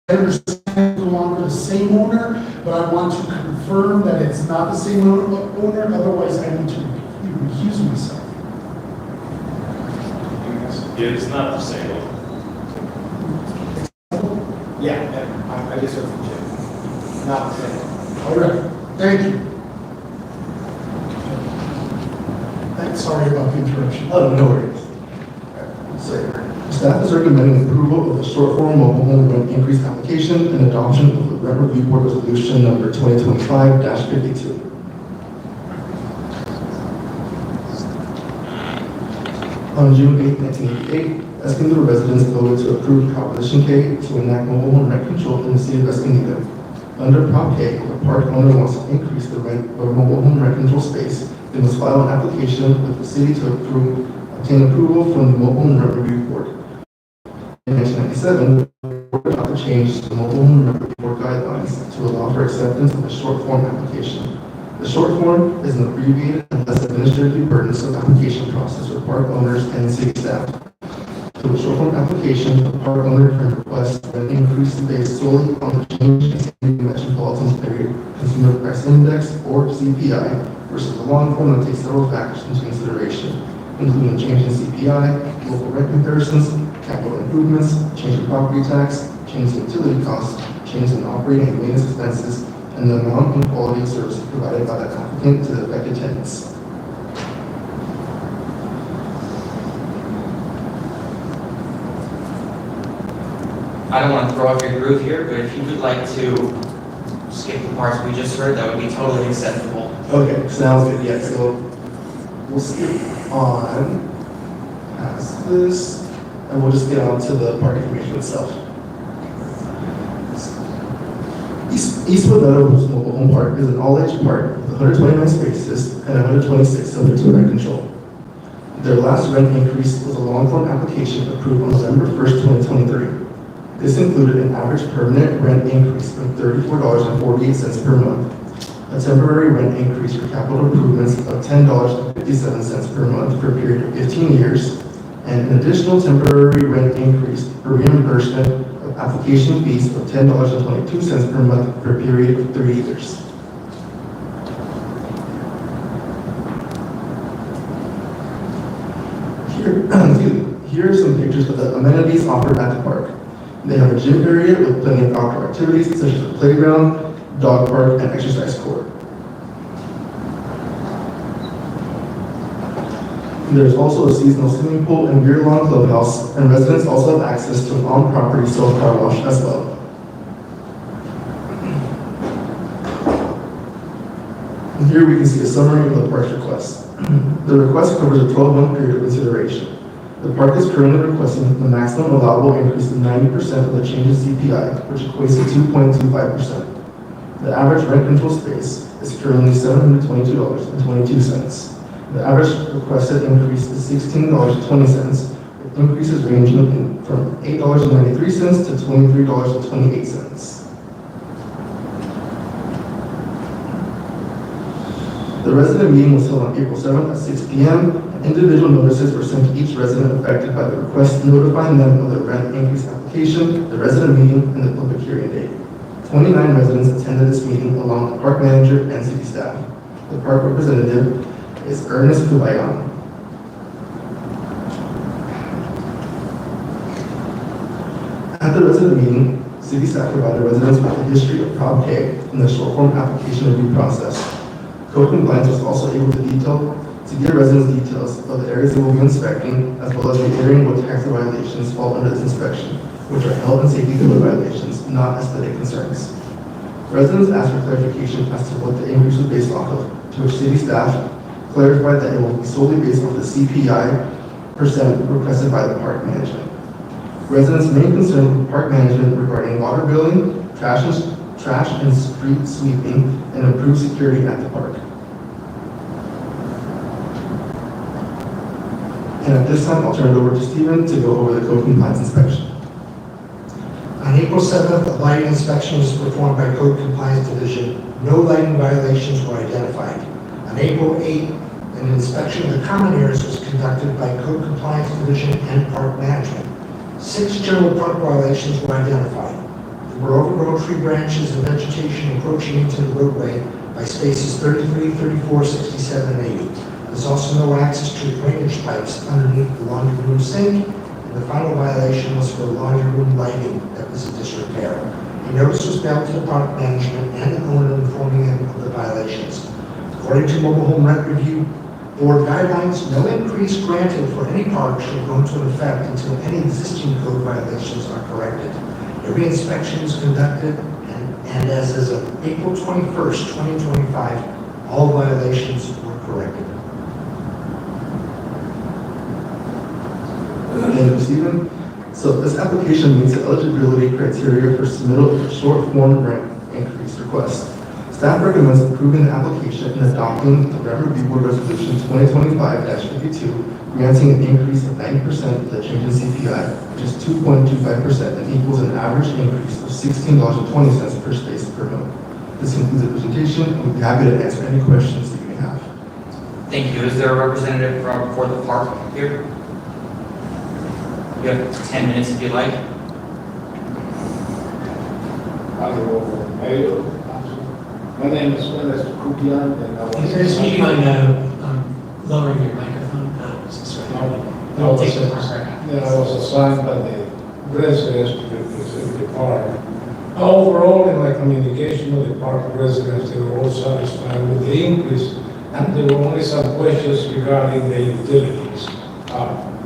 I understand no longer the same owner, but I want to confirm that it's not the same owner, otherwise I need to recuse myself. It's not the same. Yeah, I just heard from Jim. Not the same. All right, thank you. Sorry about the interruption. Oh, no worries. So, staff is recommending approval of the short form mobile home rent increase application and adoption of the Rent Review Board Resolution number 2025-52. On June 8, 1988, Escondido residents voted to approve Proposition K to enact mobile home rent control in the city of Escondido. Under Prop K, if a park owner wants to increase the rent of a mobile home rent control space, they must file an application with the city to obtain approval from the Mobile Home Rent Review Board. In 1997, the board adopted changes to the Mobile Home Rent Review Board guidelines to allow for acceptance of a short form application. The short form is an abbreviated and less administratively burdensome application process for park owners and city staff. Through a short form application, the park owner can request an increase based solely on the change in the Metropolitan Area Consumer Price Index, or CPI, versus the long form that takes several factors into consideration, including change in CPI, local rent comparisons, capital improvements, change in property tax, change in utility costs, change in operating and maintenance expenses, and the amount and quality of service provided by the applicant to the affected tenants. I don't want to throw off your groove here, but if you would like to skip the parts we just heard, that would be totally acceptable. Okay, sounds good. Yeah, so we'll skip on past this, and we'll just get on to the park information itself. Eastwood Meadows Mobile Home Park is an all-age park with 129 spaces and 126 subject to rent control. Their last rent increase was a long-form application approved on November 1st, 2023. This included an average permanent rent increase of $34.48 per month, a temporary rent increase for capital improvements of $10.57 per month for a period of 15 years, and an additional temporary rent increase for reimbursement of application fees of $10.22 per month for a period of 3 years. Here are some pictures of the amenities offered at the park. They have a gym area with plenty of outdoor activities such as a playground, dog park, and exercise court. There's also a seasonal swimming pool and year-long clubhouse, and residents also have access to an on-property self-car wash as well. And here we can see a summary of the park's request. The request covers a 12-month period of consideration. The park is currently requesting the maximum allowable increase of 90% of the change in CPI, which equates to 2.25%. The average rent control space is currently $722.22. The average requested increase is $16.20, with increases ranging from $8.93 to $23.28. The resident meeting was held on April 7th at 6 p.m. Individual notices were sent to each resident affected by the request, notifying them of the rent increase application, the resident meeting, and the public hearing date. 29 residents attended this meeting along with the park manager and city staff. The park representative is Ernest Kubayan. At the resident meeting, city staff provided residents with a history of Prop K in the short form application review process. Code compliance was also able to give residents details of the areas they will be inspecting, as well as reiterating what tax violations fall under this inspection, which are health and safety code violations, not aesthetic concerns. Residents asked for clarification as to what the increase was based off of, to which city staff clarified that it will be solely based on the CPI percent requested by the park management. Residents' main concern with park management regarding water billing, trash and street sweeping, and improved security at the park. at this time, I'll turn it over to Stephen to go over the code compliance inspection. On April 7th, a lighting inspection was performed by Code Compliance Division. No lighting violations were identified. On April 8th, an inspection of the common areas was conducted by Code Compliance Division and Park Management. 6 general park violations were identified. There were overgrown tree branches and vegetation encroaching into the roadway by spaces 33, 34, 67, and 80. There's also no access to drainage pipes underneath the laundry room sink. And the final violation was for laundry room lighting that was in disrepair. A notice was mailed to the park management and the owner informing them of the violations. According to Mobile Home Rent Review Board guidelines, no increase granted for any park shall go into effect until any existing code violations are corrected. Every inspection was conducted, and as of April 21st, 2025, all violations were corrected. Thank you, Stephen. So this application meets the eligibility criteria for submittal of a short form rent increase request. Staff recommends approving the application and adopting the Rent Review Board Resolution 2025-52, granting an increase of 90% of the change in CPI, which is 2.25% and equals an average increase of $16.20 per space per month. This concludes the presentation, and we'll be happy to answer any questions that you may have. Thank you. Is there a representative for the park here? You have 10 minutes if you'd like. My name is Kupian, and I was... Is there you mind lowering your microphone? I was assigned by the residents to represent the park. Overall, in my communication with the park residents, they were all satisfied with the increase, and there were only some questions regarding the utilities.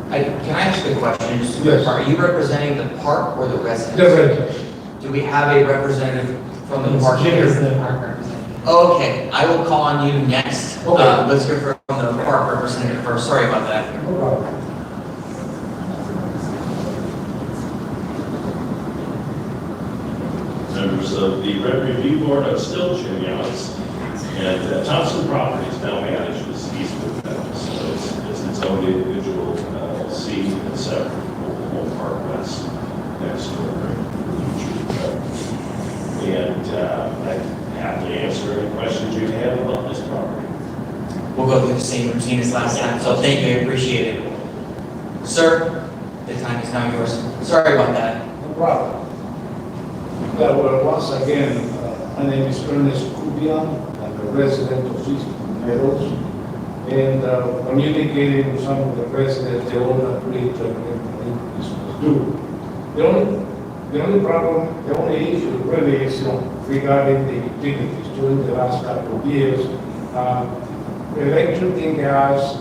Can I ask a question? Yes. Are you representing the park or the residents? The residents. Do we have a representative from the park Jim here? is the park representative. Okay, I will call on you next. Okay. Let's hear from the park representative first. Sorry about that. No problem. Members of the Rent Review Board, I'm still Jim Yachts, and Thompson Properties now manages Eastwood Meadows, so it's its own individual LLC and separate from Mobile Home Park West next door. And I happily answer any questions you have about this property. We'll go through the same routine as last time, so thank you, I appreciate it. Sir, the time is now yours. Sorry about that. No problem. Well, once again, my name is Ernest Kubian. I'm a resident of East Meadows. And communicating with some of the residents, they all agreed that this was due. The only problem, the only issue really is regarding the utilities. During the last couple of years, electric and gas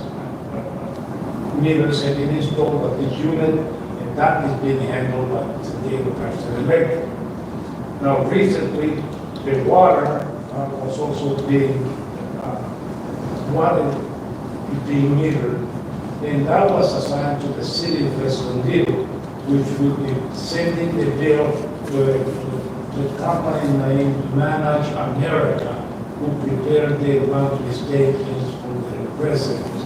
meters have been installed at this unit, and that is being handled by the Diego Garcia Electric. Now, recently, the water was also being being metered, and that was assigned to the city of Escondido, which will be sending the bill to the company named Manage America, who prepared the monthly statements for the residents.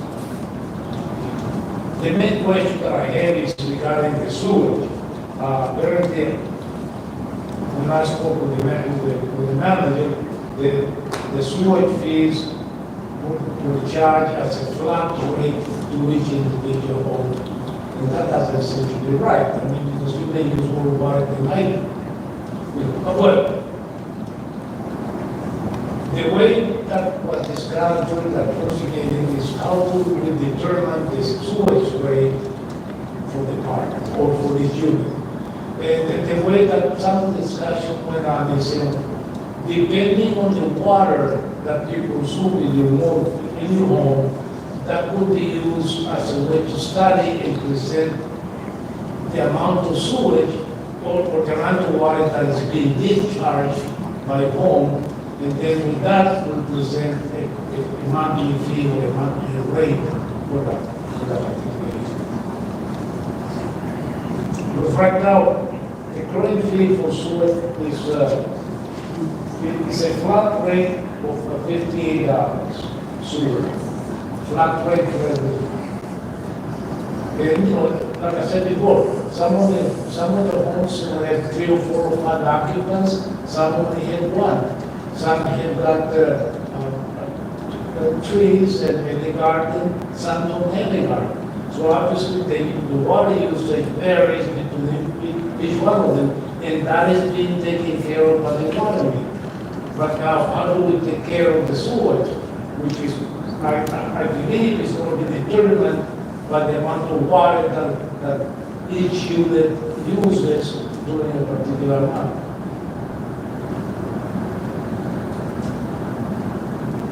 The main question that I have is regarding the sewage. Apparently, when I spoke with the manager, the sewage fees were charged as a flat rate to each individual home. And that doesn't seem to be right. I mean, because you may use more water than I do. But the way that was described during that first meeting is how we determine the sewage rate for the park or for this unit. And the way that some discussion went on is, depending on the water that you consume in your home, that would be used as a way to study and present the amount of sewage or the amount of water that is being discharged by home, and then with that will present a monthly fee or a monthly rate for that activity. But right now, the current fee for sewage is a flat rate of $58 sewer. Flat rate for everything. And, like I said before, some of the homes have 3 or 4 or 5 occupants, some only have 1. Some have got trees and a garden, some don't have a garden. So obviously, the water usage varies between each one of them, and that is being taken care of by the water meter. But now, how do we take care of the sewage, which is, I believe is going to be determined by the amount of water that each unit uses during a particular month.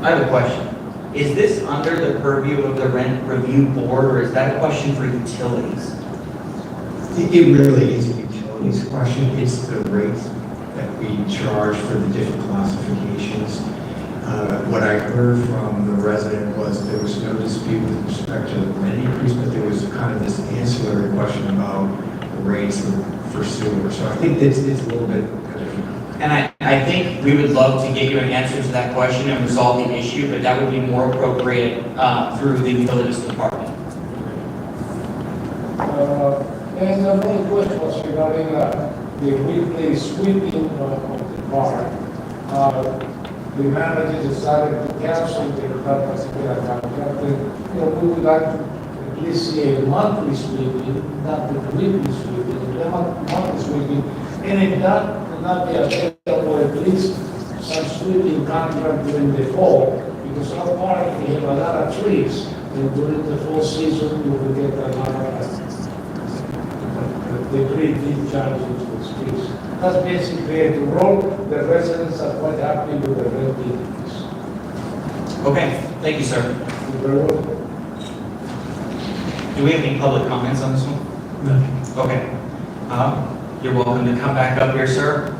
I have a question. Is this under the purview of the rent review board, or is that a question for utilities? It really is a utilities question. It's the rates that we charge for the different classifications. What I heard from the resident was there was no dispute with respect to the rent increase, but there was kind of this ancillary question about the rates for sewer. So I think it's a little bit different. And I think we would love to get you an answer to that question and resolve the issue, but that would be more appropriate through the utilities department. And another question was regarding the weekly sweeping of the park. The manager decided to cancel the particular contract. We would like to at least see a monthly sweeping, not the weekly sweeping, the monthly sweeping. And if that could not be available, at least some sweeping contract during the fall, because our park, we have a lot of trees, and during the fall season, we will get a lot of the great deep charges for the streets. That's basically the role. The residents are quite happy with the rent increase. Okay, thank you, sir. You're very welcome. Do we have any public comments on this one? No. Okay. You're welcome to come back up here, sir.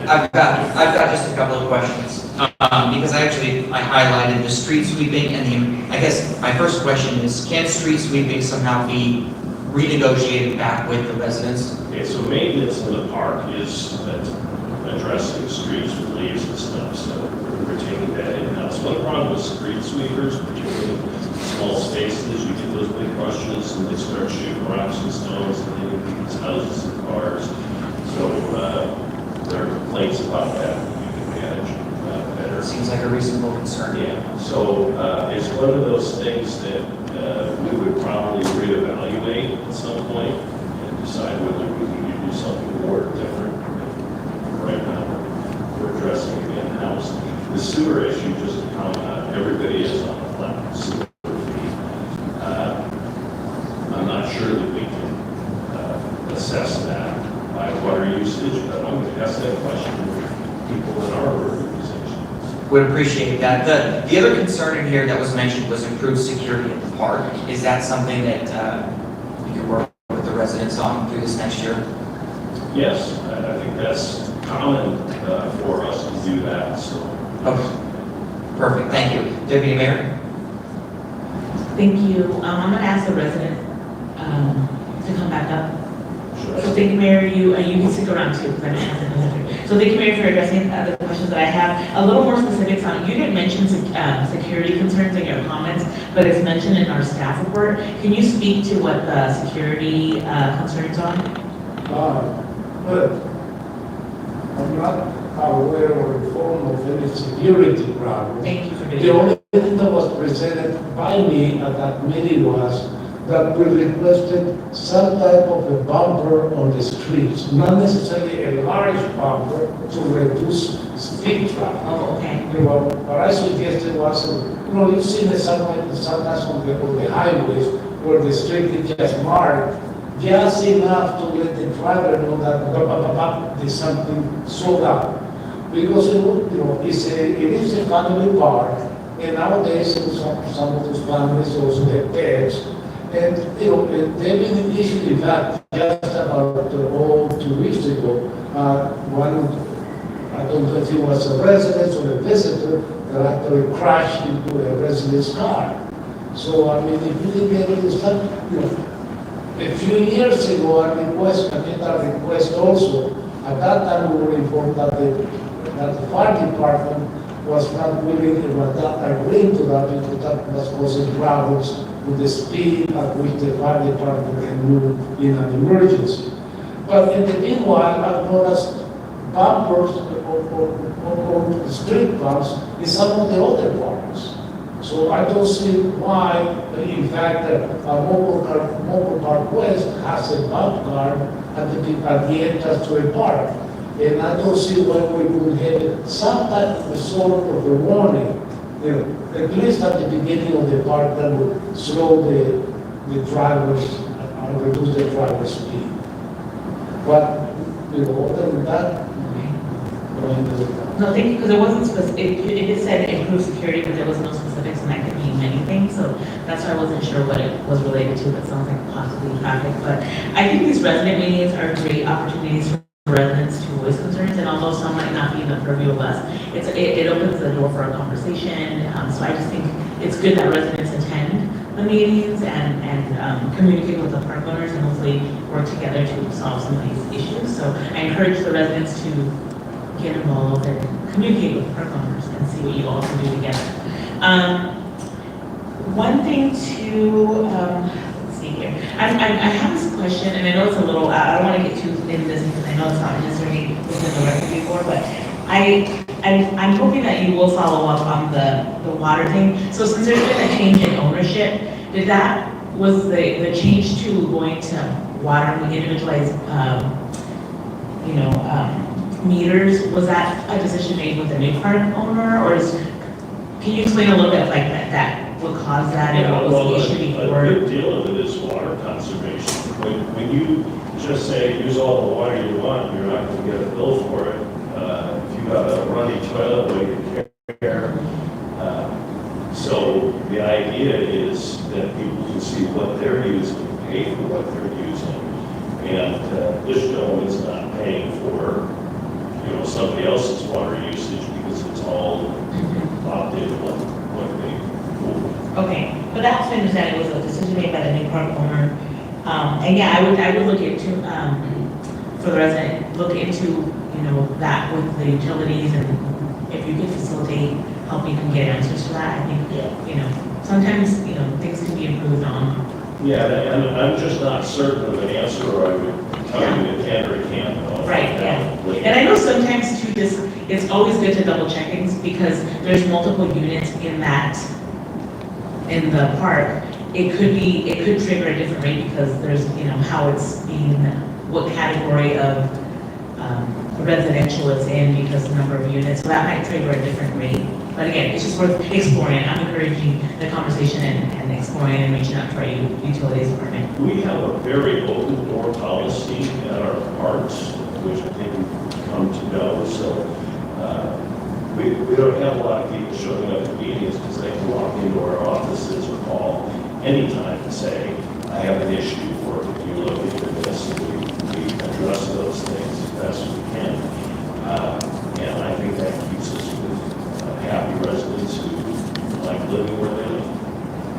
I've got just a couple of questions. Because I highlighted the street sweeping and I guess my first question is, can street sweeping somehow be renegotiated back with the residents? Okay, so maintenance in the park is addressing streets with leaves and stuff, so we're taking that in-house. One problem with street sweepers, particularly small spaces, you get those big rushes and they start shooting rocks and stones and hitting people's houses and cars. So there are complaints about that you can manage better. Seems like a reasonable concern. Yeah, so it's one of those things that we would probably reevaluate at some point and decide whether we need to do something more different. Right now, we're addressing it in-house. The sewer issue, just to comment on, everybody is on a flat sewer fee. I'm not sure that we can assess that by water usage, but I'm going to ask that question to people in our organization. Would appreciate that. The other concern in here that was mentioned was improved security at the park. Is that something that we could work with the residents on through this next year? Yes, I think that's common for us to do that, so. Okay, perfect, thank you. Deputy Mayor? Thank you. I'm going to ask the resident to come back up. Sure. So thank you, Mayor, you can stick around too, because I don't have to. So thank you, Mayor, for addressing the questions that I have. A little more specifics on, you didn't mention security concerns in your comments, but it's mentioned in our staff report. Can you speak to what the security concerns are? But I'm not aware or informed of any security problem. Thank you for doing The only thing that was presented by me at that meeting was that we requested some type of a bumper on the streets, not necessarily a large bumper to reduce speed traffic. Oh, okay. What I suggested was, you've seen it sometimes on the highways where the street is just marked, just enough to let the driver know that there's something slowed down. Because it is a family park, and nowadays some of those families also have pets. And they've been issued that just about 2 weeks ago. One, I don't know if he was a resident or a visitor, that actually crashed into a resident's car. So I mean, if you didn't get it, stuff, a few years ago, I made a request also. At that time, we were informed that the fire department was not willing, was not agreeing to that because that was causing problems with the speed at which the fire department can move in an emergency. But in the meanwhile, I've noticed bumpers or street bumps in some of the other parks. So I don't see why, in fact, Mobile Park West has a bump guard at the entrance to a park. And I don't see why we would have some type of a sort of a warning, at least at the beginning of the park that would slow the drivers and reduce the driver's speed. But, other than that, No, thank you, because it wasn't specific, it said improve security, but there was no specifics, and that could mean many things, so that's why I wasn't sure what it was related to, but sounds like possibly traffic. But I think these resident meetings are great opportunities for residents to voice concerns, and although some might not be in the purview of us, it opens the door for a conversation. So I just think it's good that residents attend the meetings and communicate with the park owners and hopefully work together to solve some of these issues. So I encourage the residents to get involved and communicate with park owners and see what you all can do together. One thing to, let's see here. I have this question, and I know it's a little, I don't want to get too into this because I know it's not necessarily within the record before, but I'm hoping that you will follow up on the water thing. So since there's been a change in ownership, was the change to going to water and individualized, meters, was that a decision made with the new park owner, or can you explain a little bit like that what caused that and what was the issue before? A big deal of it is water conservation. When you just say use all the water you want, you're not going to get a bill for it. If you got a runny toilet, well, you can care. So the idea is that people can see what they're using, pay for what they're using, and this gentleman's not paying for somebody else's water usage because it's all locked in what they move. Okay, but that's my understanding, it was a decision made by the new park owner. And yeah, I would look into, for the resident, look into, that with the utilities, and if you could facilitate helping them get answers to that, I think, sometimes, things can be improved on. Yeah, and I'm just not certain of an answer, or I would tell you it can or it can't. Right, yeah. And I know sometimes too, it's always good to double check things because there's multiple units in the park. It could trigger a different rate because there's, how it's being, what category of residential it's in because the number of units, so that might trigger a different rate. But again, it's just worth exploring. I'm encouraging the conversation and exploring and reaching out to our utilities department. We have a very open door policy at our parks, which I think we've come to know. So we don't have a lot of people showing up at meetings because they can walk into our offices or call anytime and say, I have an issue, or if you look into this, and we address those things as best we can. And I think that keeps us with happy residents who like living where they live.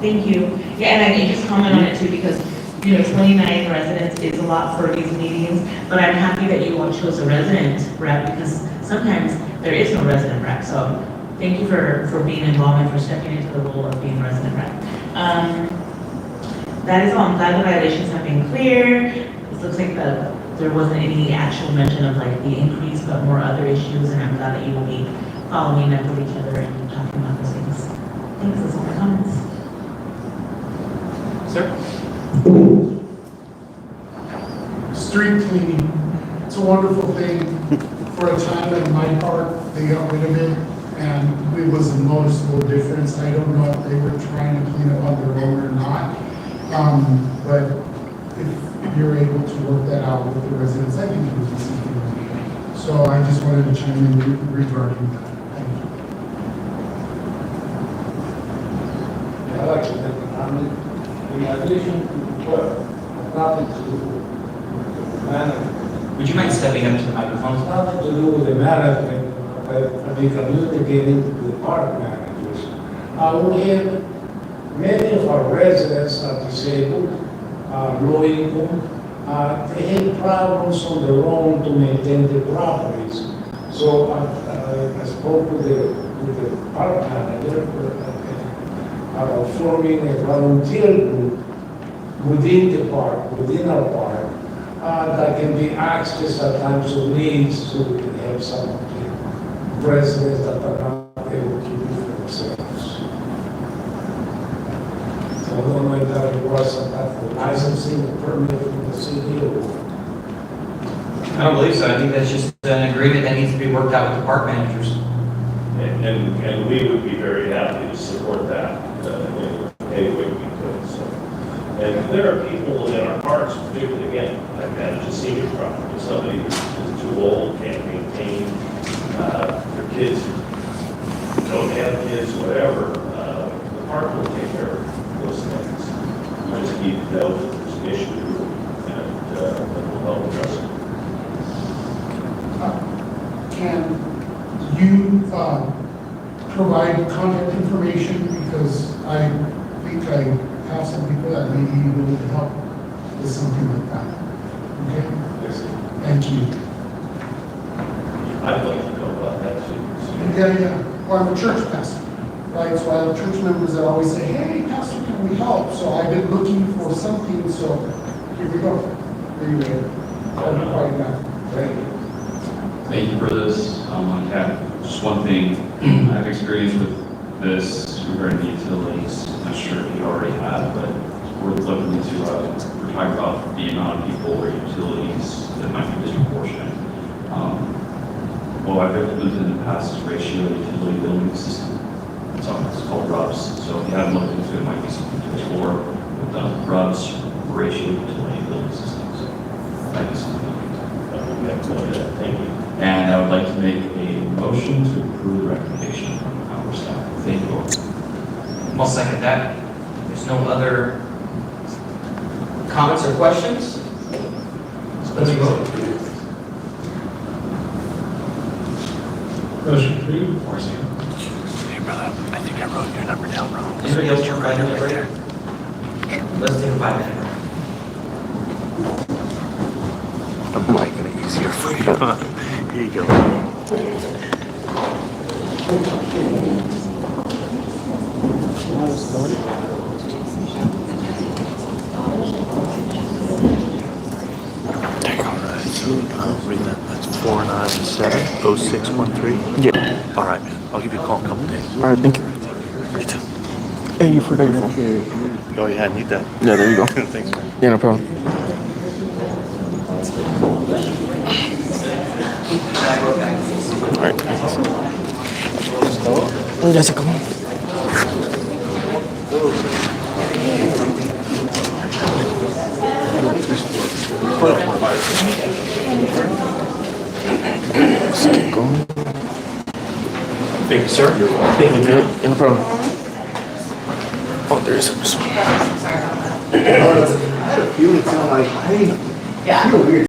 Thank you. Yeah, and I can just comment on it too because 29 residents is a lot for these meetings, but I'm happy that you all chose a resident rep because sometimes there is no resident rep. So thank you for being involved and for stepping into the role of being resident rep. That is all. I'm glad the violations have been clear. It looks like there wasn't any actual mention of like the increase, but more other issues, and I'm glad that you will be following up with each other and talking about those things. Thanks. Those are my comments. Sir? Street cleaning, it's a wonderful thing. For a time at my park, they got rid of it, and it was a noticeable difference. I don't know if they were trying to clean up on their own or not. But if you're able to work that out with the residents, I think it would be something. So I just wanted to chime in regarding that. Thank you. I like to make a comment. In addition to nothing to do with the management. Would you mind stepping up to the microphone? Nothing to do with the management, but I've been communicating with the park managers. We have many of our residents are disabled, low income. They have problems on their own to maintain their properties. So I spoke with the park manager, about forming a volunteer group within the park, within our park, that can be accessed at times of needs to help some of the residents that are not able to do for themselves. So I don't know if that requires some type of licensing or permit from the city or. I don't believe so. I think that's just an agreement that needs to be worked out with the park managers. And we would be very happy to support that in any way we could, so. And there are people in our parks, particularly, again, I manage a senior property, somebody who's too old, can't maintain, their kids don't have kids, whatever, the park will take care of those things. We just need to know that there's an issue, and we'll help address it. Can you provide contact information, because I think I have some people that may be willing to help with something like that. Okay? Yes. Thank you. I'd like to know about that too. Yeah. Well, I'm a church pastor, right? So I have church members that always say, hey, pastor, can we help? So I've been looking for something, so here we go. There you go. I'll be quiet now. Thank you. Thank you for this. I have just one thing. I have experience with this regarding the utilities. I'm not sure if you already have, but we're looking into, we're talking about the amount of people or utilities that might be disproportionate. Well, I've implemented in the past is ratio utility billing system. It's called RUBS. So if you haven't looked into it, it might be something to explore with the RUBS ratio utility billing system. So that is something. Thank you. And I would like to make a motion to approve the recommendation from our staff. Thank you all. I'll second that. There's no other comments or questions? Let's vote. Motion approved. Hey, brother, I think I wrote your number down wrong. Anybody else want to write it later? Let's take a 5-minute break. I'm making it easier for you. Here you go. There you go. Read that. That's 497-0613. Yeah. All right, man. I'll give you a call in a couple days. All right, thank you. You too. Hey, you forgot your phone. Oh, yeah, I need that. Yeah, there you go. Thanks, man. Yeah, no problem. All right. Ya se acabó. Let's keep going. Thank you, sir. Thank you. Yeah, no problem. Oh, there is some. I had a feeling, like, hey, I feel weird.